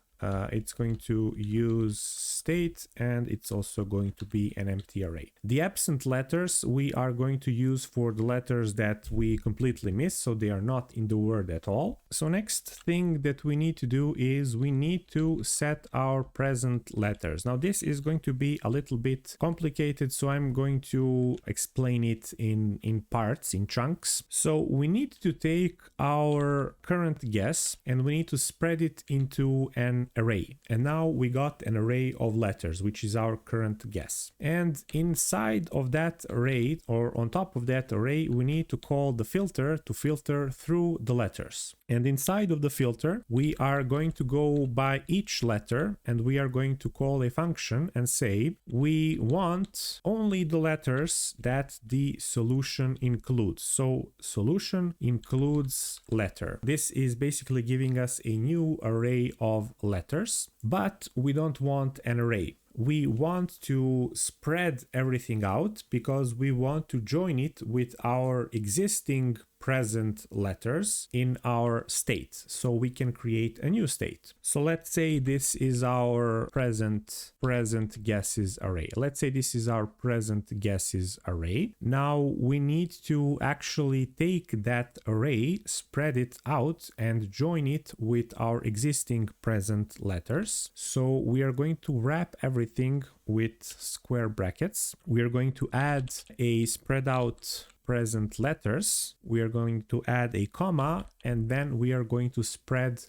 state, and it's also going to be an empty array. The absent letters we are going to use for the letters that we completely miss, so they are not in the word at all. So next thing that we need to do is we need to set our present letters. Now this is going to be a little bit complicated, so I'm going to explain it in parts, in chunks. So we need to take our current guess and we need to spread it into an array. And now we got an array of letters, which is our current guess. And inside of that array, or on top of that array, we need to call the filter to filter through the letters. And inside of the filter, we are going to go by each letter, and we are going to call a function and say we want only the letters that the solution includes. So solution includes letter. This is basically giving us a new array of letters, but we don't want an array. We want to spread everything out because we want to join it with our existing present letters in our state, so we can create a new state. So let's say this is our present guesses array. Let's say this is our present guesses array. Now we need to actually take that array, spread it out, and join it with our existing present letters. So we are going to wrap everything with square brackets. We are going to add a spread out present letters. We are going to add a comma, and then we are going to spread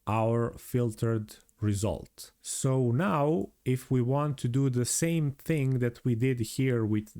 our filtered result. So now if we want to do the same thing that we did here with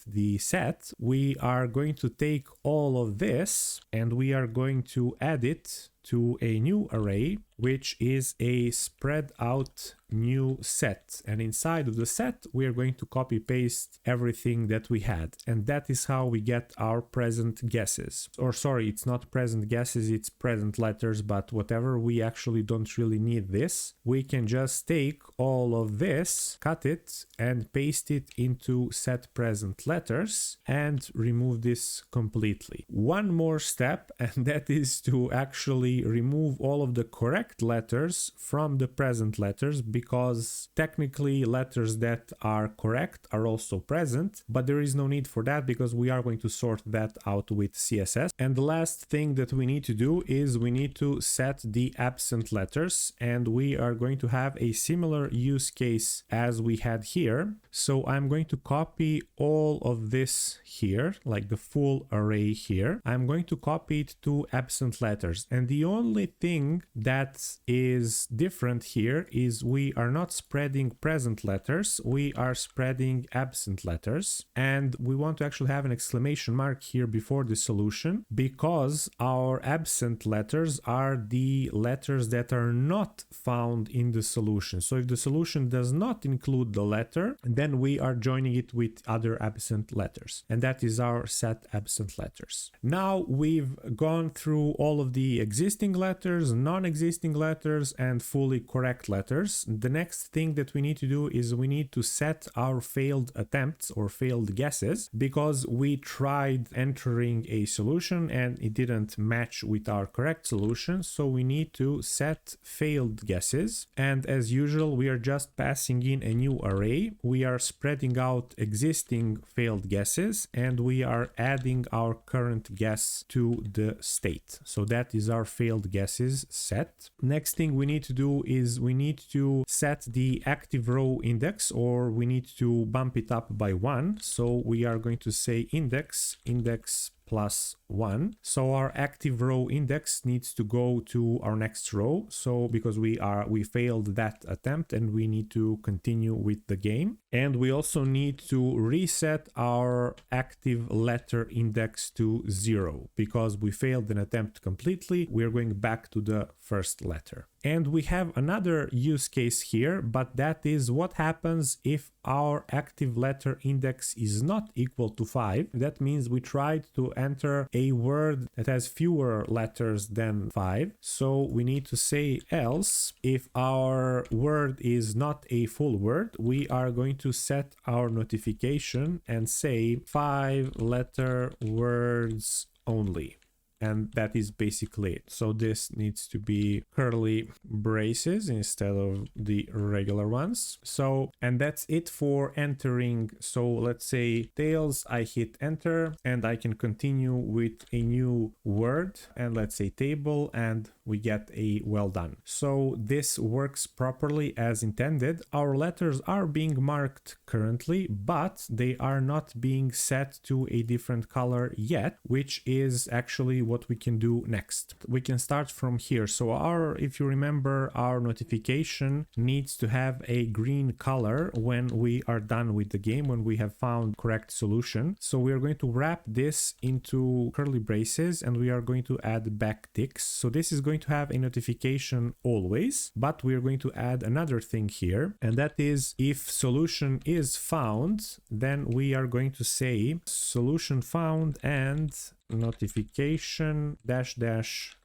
the set, we are going to take all of this and we are going to add it to a new array, which is a spread out new set. And inside of the set, we are going to copy paste everything that we had. And that is how we get our present guesses. Or sorry, it's not present guesses, it's present letters, but whatever, we actually don't really need this. We can just take all of this, cut it, and paste it into set present letters and remove this completely. One more step, and that is to actually remove all of the correct letters from the present letters, because technically letters that are correct are also present, but there is no need for that because we are going to sort that out with CSS. And the last thing that we need to do is we need to set the absent letters, and we are going to have a similar use case as we had here. So I'm going to copy all of this here, like the full array here. I'm going to copy it to absent letters, and the only thing that is different here is we are not spreading present letters, we are spreading absent letters. And we want to actually have an exclamation mark here before the solution, because our absent letters are the letters that are not found in the solution. So if the solution does not include the letter, then we are joining it with other absent letters. And that is our set absent letters. Now we've gone through all of the existing letters, non-existing letters, and fully correct letters. The next thing that we need to do is we need to set our failed attempts or failed guesses, because we tried entering a solution and it didn't match with our correct solution. So we need to set failed guesses. And as usual, we are just passing in a new array. We are spreading out existing failed guesses, and we are adding our current guess to the state. So that is our failed guesses set. Next thing we need to do is we need to set the active row index, or we need to bump it up by 1. So we are going to say index +1. So our active row index needs to go to our next row. So because we failed that attempt and we need to continue with the game. And we also need to reset our active letter index to 0 because we failed an attempt completely. We're going back to the first letter. And we have another use case here, but that is what happens if our active letter index is not equal to 5. That means we tried to enter a word that has fewer letters than 5. So we need to say else. If our word is not a full word, we are going to set our notification and say 5-letter words only. And that is basically it. So this needs to be curly braces instead of the regular ones. So, and that's it for entering. So let's say tails, I hit enter and I can continue with a new word, and let's say table, and we get a well done. So this works properly as intended. Our letters are being marked currently, but they are not being set to a different color yet, which is actually what we can do next. We can start from here. So if you remember, our notification needs to have a green color when we are done with the game, when we have found correct solution. So we are going to wrap this into curly braces and we are going to add backticks. So this is going to have a notification always, but we are going to add another thing here, and that is if solution is found, then we are going to say solution found and notification dash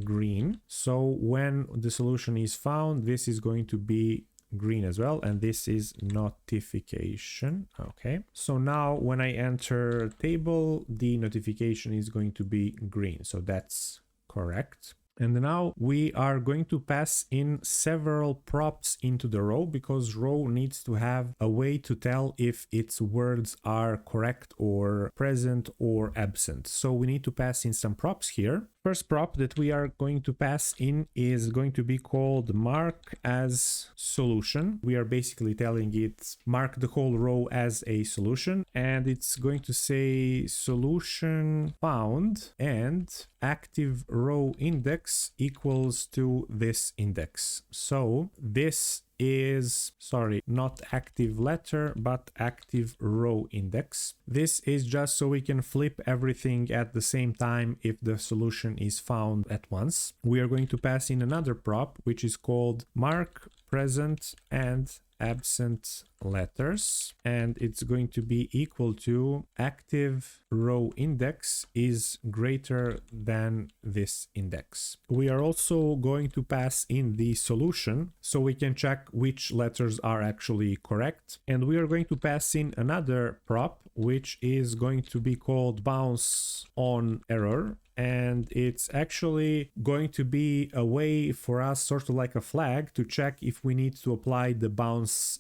green. So when the solution is found, this is going to be green as well, and this is notification. Okay, so now when I enter table, the notification is going to be green, so that's correct. And now we are going to pass in several props into the row, because row needs to have a way to tell if its words are correct or present or absent. So we need to pass in some props here. First prop that we are going to pass in is going to be called mark as solution. We are basically telling it mark the whole row as a solution, and it's going to say solution found and active row index equals to this index. So this is, sorry, not active letter, but active row index. This is just so we can flip everything at the same time if the solution is found at once. We are going to pass in another prop, which is called mark present and absent letters, and it's going to be equal to active row index is greater than this index. We are also going to pass in the solution so we can check which letters are actually correct, and we are going to pass in another prop which is going to be called bounce on error, and it's actually going to be a way for us, sort of like a flag, to check if we need to apply the bounce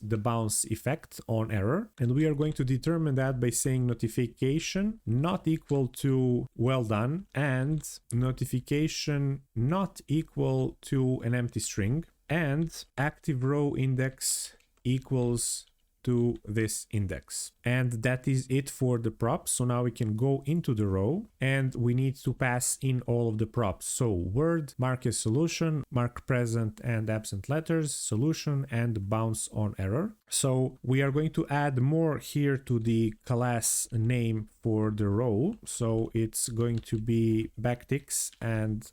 effect on error. And we are going to determine that by saying notification not equal to well done and notification not equal to an empty string, and active row index equals to this index. And that is it for the props. So now we can go into the row and we need to pass in all of the props. So word, mark as solution, mark present and absent letters, solution, and bounce on error. So we are going to add more here to the class name for the row. So it's going to be backticks and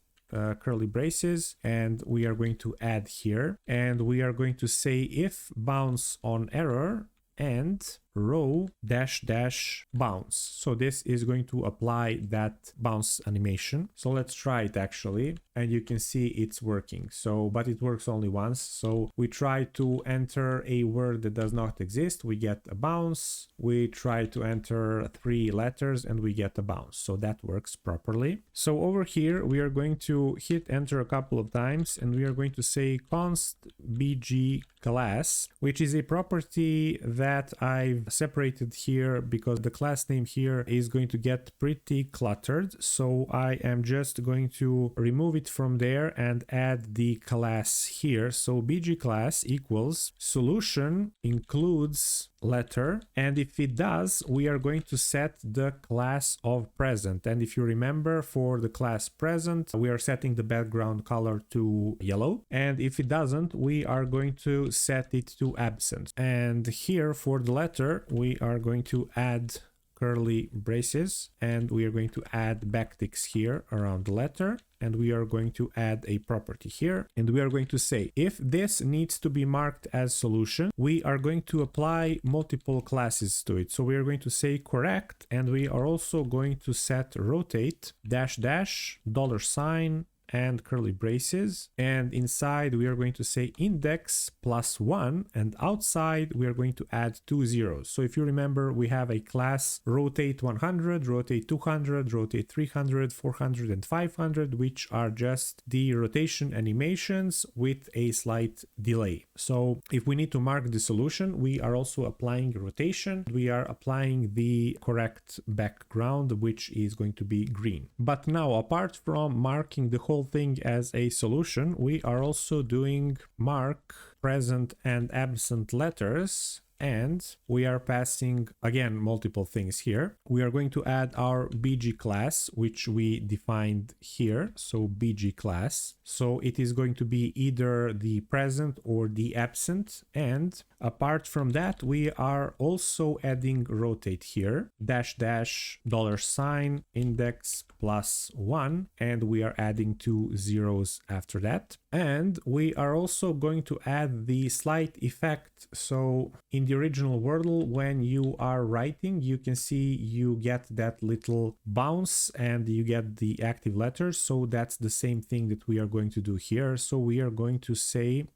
curly braces, and we are going to add here, and we are going to say if bounce on error and row dash dash bounce. So this is going to apply that bounce animation. So let's try it actually, and you can see it's working. So but it works only once. So we try to enter a word that does not exist, we get a bounce. We try to enter 3 letters and we get a bounce. So that works properly. So over here we are going to hit enter a couple of times, and we are going to say const bg class, which is a property that I've separated here because the class name here is going to get pretty cluttered. So I am just going to remove it from there and add the class here. So bg class equals solution includes letter, and if it does, we are going to set the class of present. And if you remember, for the class present we are setting the background color to yellow, and if it doesn't, we are going to set it to absent. And here for the letter we are going to add curly braces, and we are going to add backticks here around the letter, and we are going to add a property here, and we are going to say if this needs to be marked as solution, we are going to apply multiple classes to it. So we are going to say correct, and we are also going to set rotate dash dash $, and curly braces, and inside we are going to say index +1, and outside we are going to add 2 zeros. So if you remember, we have a class rotate 100, rotate 200, rotate 300, 400, and 500, which are just the rotation animations with a slight delay. So if we need to mark the solution, we are also applying rotation. We are applying the correct background, which is going to be green. But now, apart from marking the whole thing as a solution, we are also doing mark present and absent letters and we are passing again multiple things here. We are going to add our BG class, which we defined here. So BG class. So it is going to be either the present or the absent. And apart from that, we are also adding rotate here, $$ index +1, and we are adding 2 zeros after that. And we are also going to add the slight effect. So in the original Wordle, when you are writing, you can see you get that little bounce and you get the active letters. So that's the same thing that we are going to do here. So we are going to say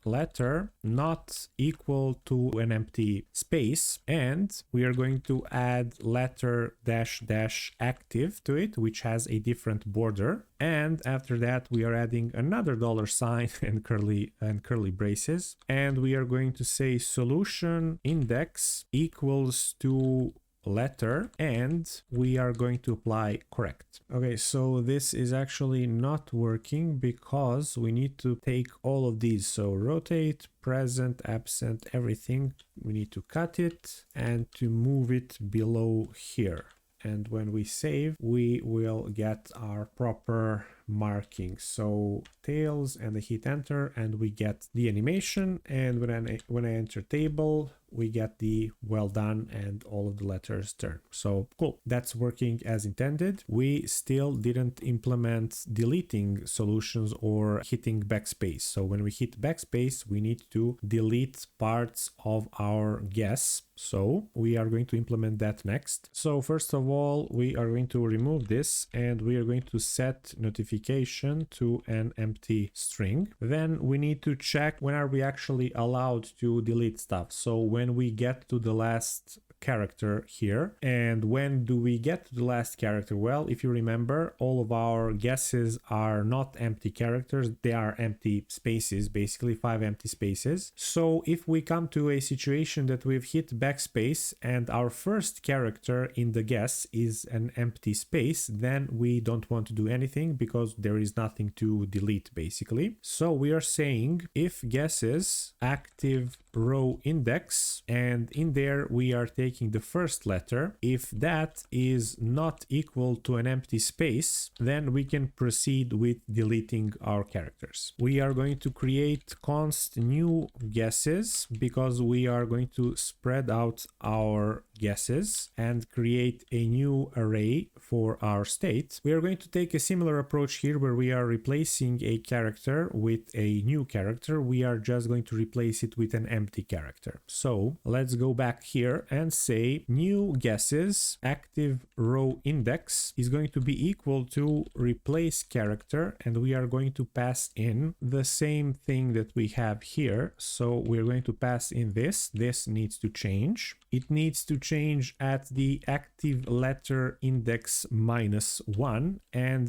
$letter not equal to an empty space, and we are going to add letter -- active to it, which has a different border. And after that, we are adding another $sign and curly braces. And we are going to say solution index equals to letter, and we are going to apply correct. Okay, so this is actually not working because we need to take all of these. So rotate, present, absent, everything. We need to cut it and to move it below here. And when we save, we will get our proper marking. So tails and I hit enter and we get the animation. And when I enter table, we get the well done and all of the letters turn. So cool, that's working as intended. We still didn't implement deleting solutions or hitting backspace. So when we hit backspace, we need to delete parts of our guess. So we are going to implement that next. So first of all, we are going to remove this and we are going to set notification to an empty string. Then we need to check when are we actually allowed to delete stuff. So when we get to the last character here. And when do we get to the last character? Well, if you remember, all of our guesses are not empty characters, they are empty spaces, basically 5 empty spaces. So if we come to a situation that we've hit backspace and our first character in the guess is an empty space, then we don't want to do anything because there is nothing to delete basically. So we are saying if guesses active row index, and in there we are taking the first letter. If that is not equal to an empty space, then we can proceed with deleting our characters. We are going to create const new guesses because we are going to spread out our guesses and create a new array for our state. We are going to take a similar approach here where we are replacing a character with a new character. We are just going to replace it with an empty character. So let's go back here and say new guesses active row index is going to be equal to replace character, and we are going to pass in the same thing that we have here. So we're going to pass in this needs to change. It needs to change at the active letter index -1, and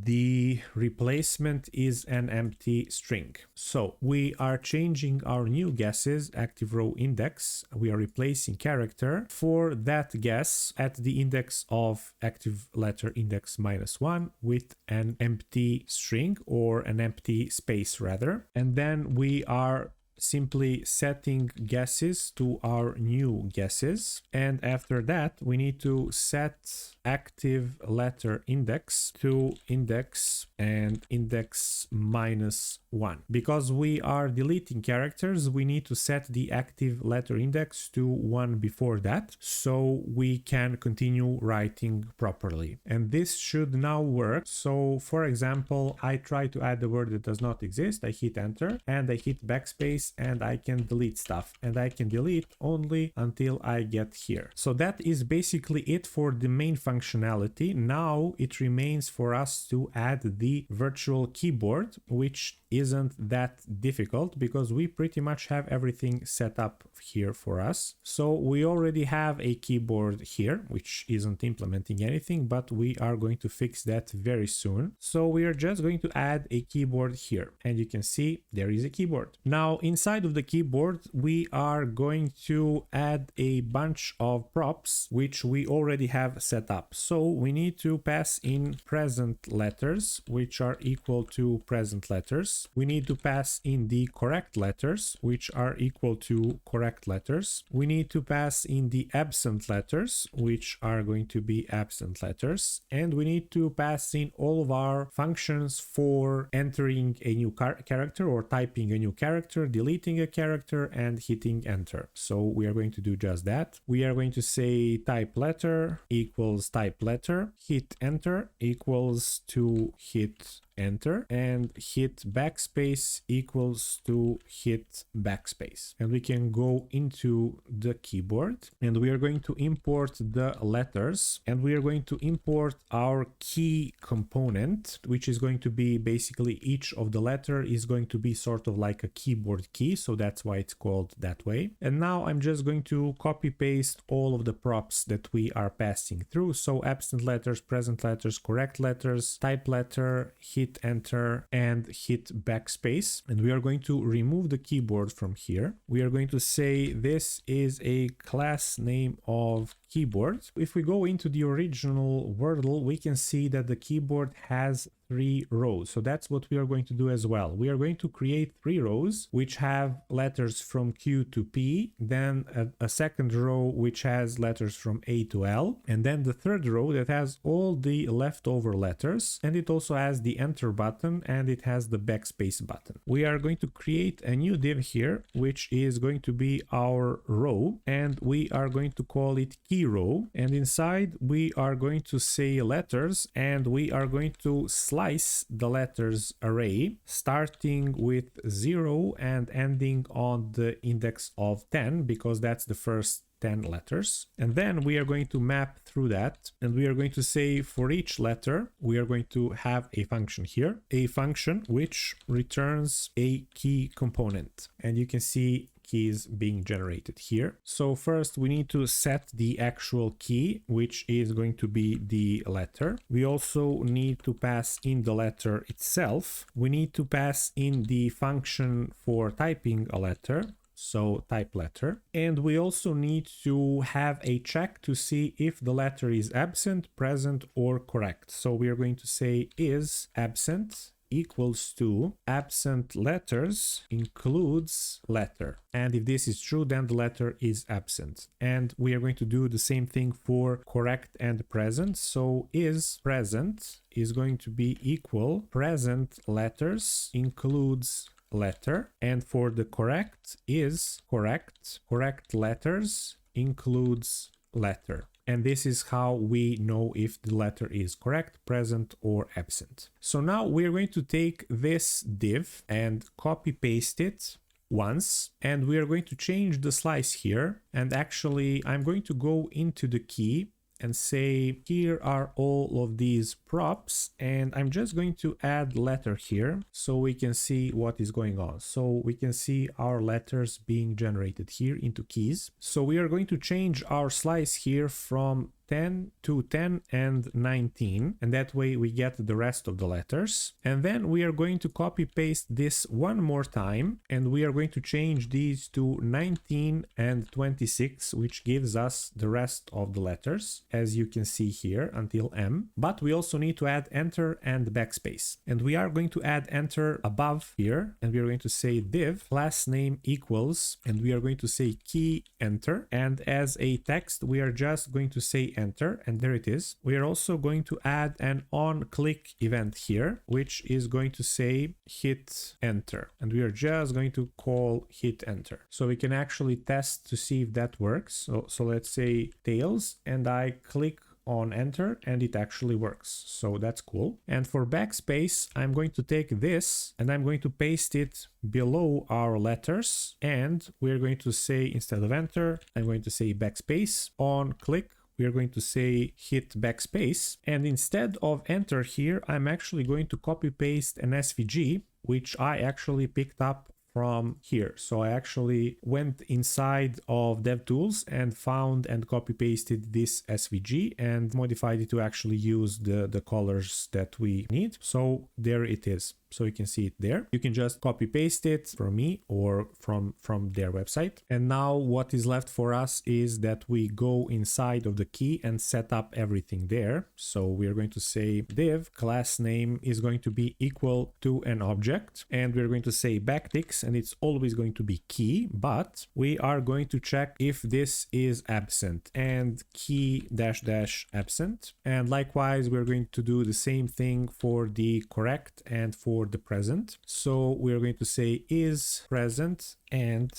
the replacement is an empty string. So we are changing our new guesses active row index. We are replacing character for that guess at the index of active letter index -1 with an empty string, or an empty space rather. And then we are simply setting guesses to our new guesses. And after that, we need to set active letter index to index and index -1. Because we are deleting characters, we need to set the active letter index to 1 before that, so we can continue writing properly. And this should now work. So for example, I try to add a word that does not exist. I hit enter and I hit backspace and I can delete stuff, and I can delete only until I get here. So that is basically it for the main functionality. Now it remains for us to add the virtual keyboard, which isn't that difficult because we pretty much have everything set up here for us. So we already have a keyboard here, which isn't implementing anything, but we are going to fix that very soon. So we are just going to add a keyboard here, and you can see there is a keyboard. Now inside of the keyboard, we are going to add a bunch of props, which we already have set up. up. So we need to pass in present letters, which are equal to present letters. We need to pass in the correct letters, which are equal to correct letters. We need to pass in the absent letters, which are going to be absent letters. And we need to pass in all of our functions for entering a new character or typing a new character, deleting a character, and hitting enter. So we are going to do just that. We are going to say typeLetter equals typeLetter, hitEnter equals to hitEnter, and hitBackspace equals to hitBackspace. And we can go into the keyboard and we are going to import the letters, and we are going to import our key component, which is going to be basically each of the letter is going to be sort of like a keyboard key. So that's why it's called that way. And now I'm just going to copy paste all of the props that we are passing through. So absent letters, present letters, correct letters, typeLetter, hitEnter, and hitBackspace. And we are going to remove the keyboard from here. We are going to say this is a class name of keyboard. If we go into the original Wordle, we can see that the keyboard has 3 rows. So that's what we are going to do as well. We are going to create 3 rows which have letters from Q to P, then a second row which has letters from A to L, and then the third row that has all the leftover letters, and it also has the enter button and it has the backspace button. We are going to create a new div here which is going to be our row, and we are going to call it key row, and inside we are going to say letters, and we are going to slice the letters array starting with 0 and ending on the index of 10, because that's the first 10 letters. And then we are going to map through that, and we are going to say for each letter we are going to have a function here, a function which returns a key component, and you can see keys being generated here. So first we need to set the actual key, which is going to be the letter. We also need to pass in the letter itself. We need to pass in the function for typing a letter, so typeLetter, and we also need to have a check to see if the letter is absent, present, or correct. So we are going to say is absent equals to absent letters includes letter, and if this is true then the letter is absent. And we are going to do the same thing for correct and present. So is present is going to be equal present letters includes letter, and for the correct is correct letters includes letter. And this is how we know if the letter is correct, present, or absent. So now we're going to take this div and copy paste it once, and we are going to change the slice here. And actually I'm going to go into the key and say here are all of these props, and I'm just going to add letter here so we can see what is going on. So we can see our letters being generated here into keys. So we are going to change our slice here from 10 to 10 and 19, and that way we get the rest of the letters. And then we are going to copy paste this one more time, and we are going to change these to 19 and 26, which gives us the rest of the letters, as you can see here until M. But we also need to add enter and backspace, and we are going to add enter above here, and we are going to say div class name equals, and we are going to say key enter, and as a text we are just going to say enter, and there it is. We are also going to add an on click event here, which is going to say hit enter, and we are just going to call hit enter. So we can actually test to see if that works. So let's say tails, and I click on enter and it actually works. So that's cool. And for backspace, I'm going to take this and I'm going to paste it below our letters, and we're going to say instead of enter, I'm going to say backspace. On click, we are going to say hit backspace, and instead of enter here, I'm actually going to copy paste an SVG, which I actually picked up from here. So I actually went inside of DevTools and found and copy pasted this SVG and modified it to actually use the colors that we need. So there it is. So you can see it there. You can just copy paste it from me or from their website. And now what is left for us is that we go inside of the key and set up everything there. So we're going to say div class name is going to be equal to an object, and we're going to say backticks, and it's always going to be key, but we are going to check if this is absent and key dash dash absent. And likewise, we're going to do the same thing for the correct and for the present. So we're going to say is present and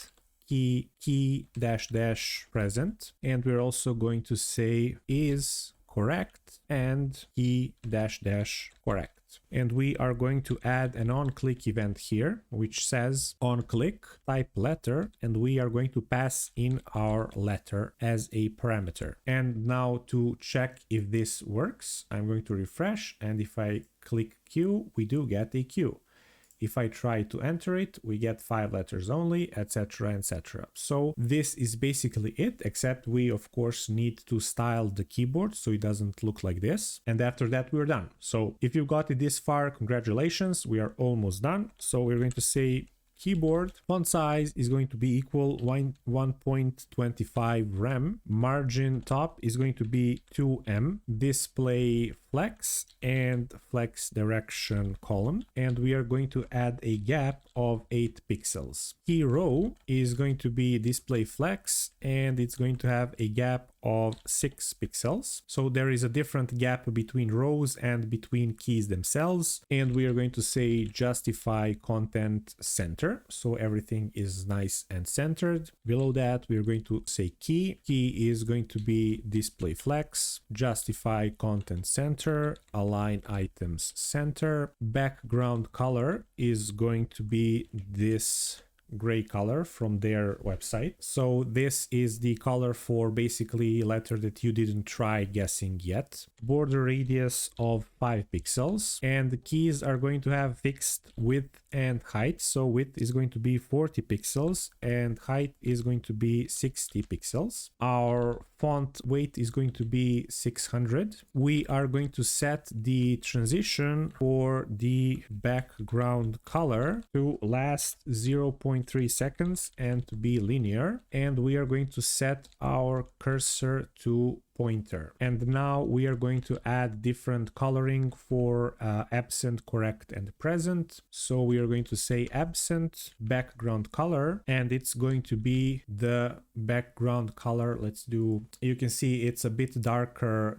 key dash dash present, and we're also going to say is correct and key dash dash correct. And we are going to add an onClick event here, which says onClick typeLetter, and we are going to pass in our letter as a parameter. And now to check if this works, I'm going to refresh, and if I click Q, we do get a Q. If I try to enter it, we get 5 letters only, etc, etc. So this is basically it, except we of course need to style the keyboard so it doesn't look like this. And after that, we're done. So if you got it this far, congratulations, we are almost done. So we're going to say keyboard font size is going to be equal 1.25 rem, margin top is going to be 2m, display flex and flex direction column, and we are going to add a gap of 8 pixels. Key row is going to be display flex, and it's going to have a gap of 6 pixels. So there is a different gap between rows and between keys themselves, and we are going to say justify content center, so everything is nice and centered. Below that, we're going to say key is going to be display flex, justify content center, align items center. Background color is going to be this gray color from their website. So this is the color for basically a letter that you didn't try guessing yet. Border radius of 5 pixels, and the keys are going to have fixed width and height. So width is going to be 40 pixels and height is going to be 60 pixels. Our font weight is going to be 600. We are going to set the transition for the background color to last 0.3 seconds and to be linear, and we are going to set our cursor to pointer. And now we are going to add different coloring for absent, correct, and present. So we are going to say absent background color, and it's going to be the background color. Let's do, you can see it's a bit darker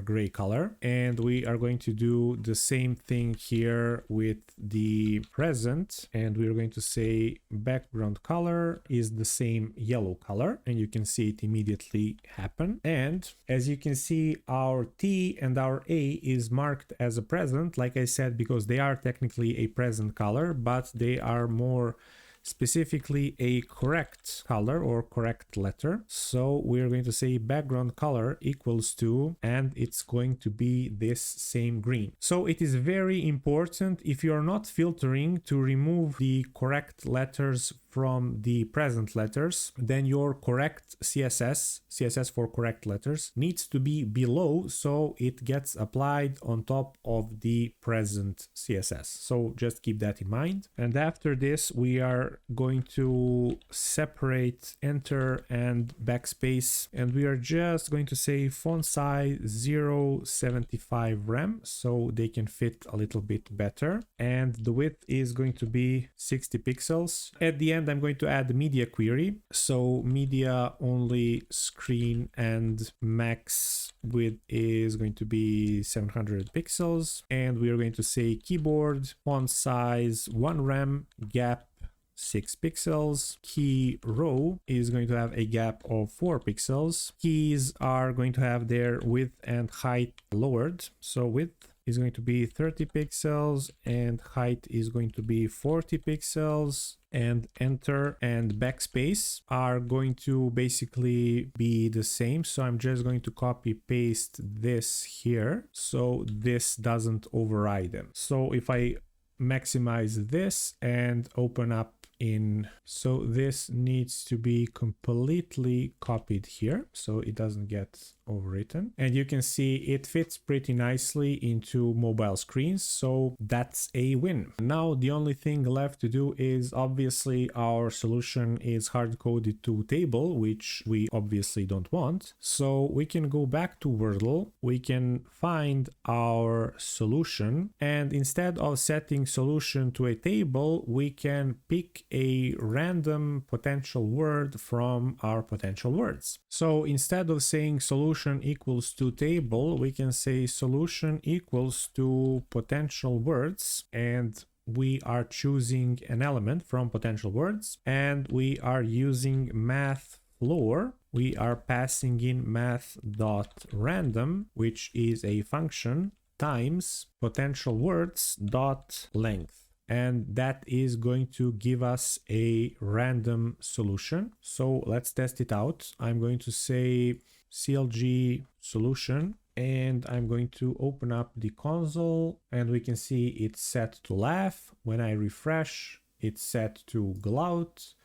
gray color, and we are going to do the same thing here with the present, and we're going to say background color is the same yellow color, and you can see it immediately happen. And as you can see, our T and our A is marked as a present, like I said, because they are technically a present color, but they are more specifically a correct color or correct letter. So we're going to say background color equals to, and it's going to be this same green. So it is very important, if you are not filtering, to remove the correct letters from the present letters, then your correct CSS for correct letters needs to be below, so it gets applied on top of the present CSS. So just keep that in mind. And after this, we are going to separate enter and backspace, and we are just going to say font size 0.75 rem, so they can fit a little bit better, and the width is going to be 60 pixels. At the end, I'm going to add the media query. So media only screen and max width is going to be 700 pixels. And we are going to say keyboard font size 1 rem, gap 6 pixels. Key row is going to have a gap of 4 pixels. Keys are going to have their width and height lowered. So width is going to be 30 pixels and height is going to be 40 pixels. And enter and backspace are going to basically be the same. So I'm just going to copy paste this here so this doesn't override them. So if I maximize this and open up in, so this needs to be completely copied here so it doesn't get overwritten. And you can see it fits pretty nicely into mobile screens, so that's a win. Now the only thing left to do is, obviously our solution is hard-coded to table, which we obviously don't want. So we can go back to Wordle, we can find our solution, and instead of setting solution to a table, we can pick a random potential word from our potential words. So instead of saying solution equals to table, we can say solution equals to potential words, and we are choosing an element from potential words, and we are using math floor. We are passing in math.random, which is a function, times potential words dot length. And that is going to give us a random solution. So let's test it out. I'm going to say CLG solution, and I'm going to open up the console, and we can see it's set to laugh. When I refresh, it's set to glout.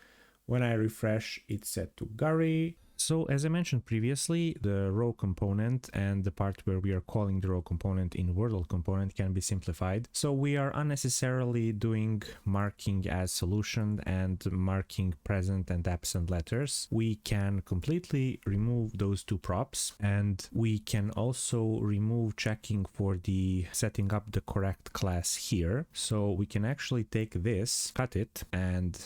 When I refresh, it's set to Gary. So as I mentioned previously, the row component and the part where we are calling the row component in Wordle component can be simplified. So we are unnecessarily doing marking as solution and marking present and absent letters. We can completely remove those two props, and we can also remove checking for the setting up the correct class here. So we can actually take this, cut it, and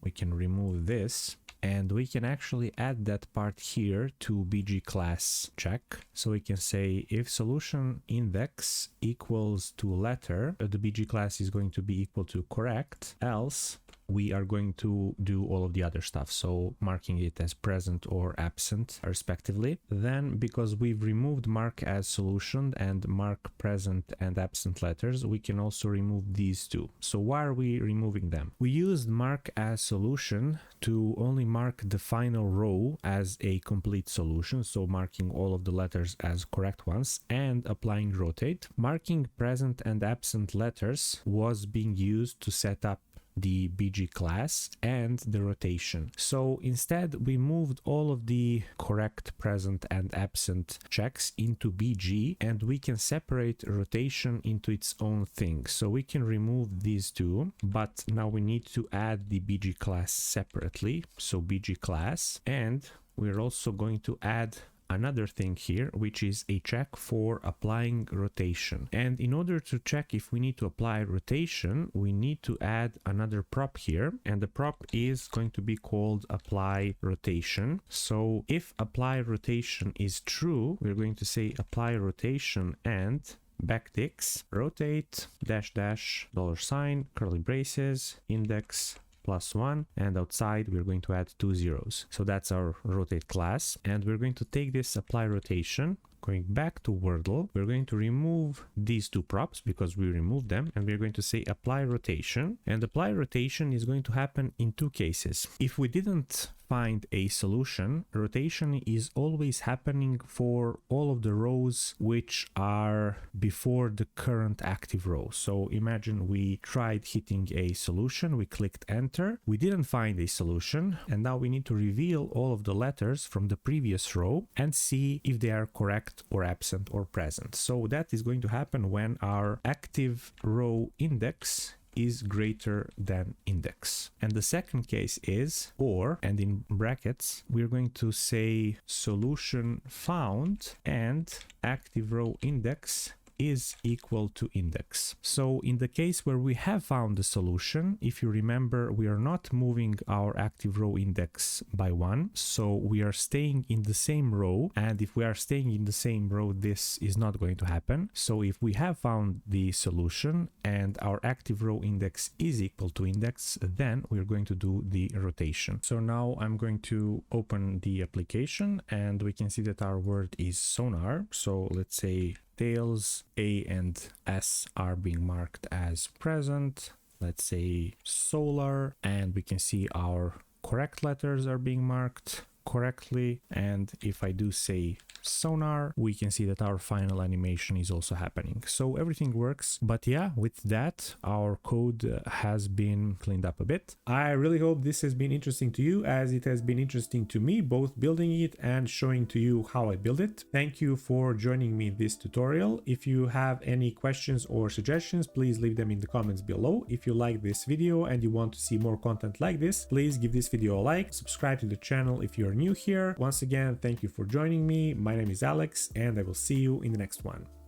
we can remove this. And we can actually add that part here to BG class check. So we can say if solution index equals to letter, the BG class is going to be equal to correct, else we are going to do all of the other stuff. So marking it as present or absent respectively. Then because we've removed mark as solution and mark present and absent letters, we can also remove these two. So why are we removing them? We used mark as solution to only mark the final row as a complete solution, so marking all of the letters as correct ones and applying rotate. Marking present and absent letters was being used to set up the BG class and the rotation. So instead we moved all of the correct, present and absent checks into BG, and we can separate rotation into its own thing. So we can remove these two, but now we need to add the BG class separately. So BG class, and we're also going to add another thing here, which is a check for applying rotation. And in order to check if we need to apply rotation, we need to add another prop here, and the prop is going to be called apply rotation. So if apply rotation is true, we're going to say apply rotation and backticks rotate dash dash $, curly braces, index +1, and outside we're going to add 2 zeros. So that's our rotate class, and we're going to take this apply rotation, going back to Wordle, we're going to remove these two props because we removed them, and we're going to say apply rotation, and apply rotation is going to happen in two cases. If we didn't find a solution, rotation is always happening for all of the rows which are before the current active row. So imagine we tried hitting a solution, we clicked enter, we didn't find a solution, and now we need to reveal all of the letters from the previous row and see if they are correct or absent or present. So that is going to happen when our active row index is greater than index. And the second case is or, and in brackets we're going to say solution found and active row index is equal to index. So in the case where we have found the solution, if you remember, we are not moving our active row index by 1, so we are staying in the same row, and if we are staying in the same row, this is not going to happen. So if we have found the solution and our active row index is equal to index, then we're going to do the rotation. So now I'm going to open the application, and we can see that our word is sonar. So let's say tails, A and S are being marked as present. Let's say solar, and we can see our correct letters are being marked. correctly. And if I do say sonar, we can see that our final animation is also happening. So everything works. But yeah, with that, our code has been cleaned up a bit. I really hope this has been interesting to you, as it has been interesting to me, both building it and showing to you how I build it. Thank you for joining me in this tutorial. If you have any questions or suggestions, please leave them in the comments below. If you like this video and you want to see more content like this, please give this video a like, subscribe to the channel if you're new here. Once again, thank you for joining me. My name is Alex, and I will see you in the next one.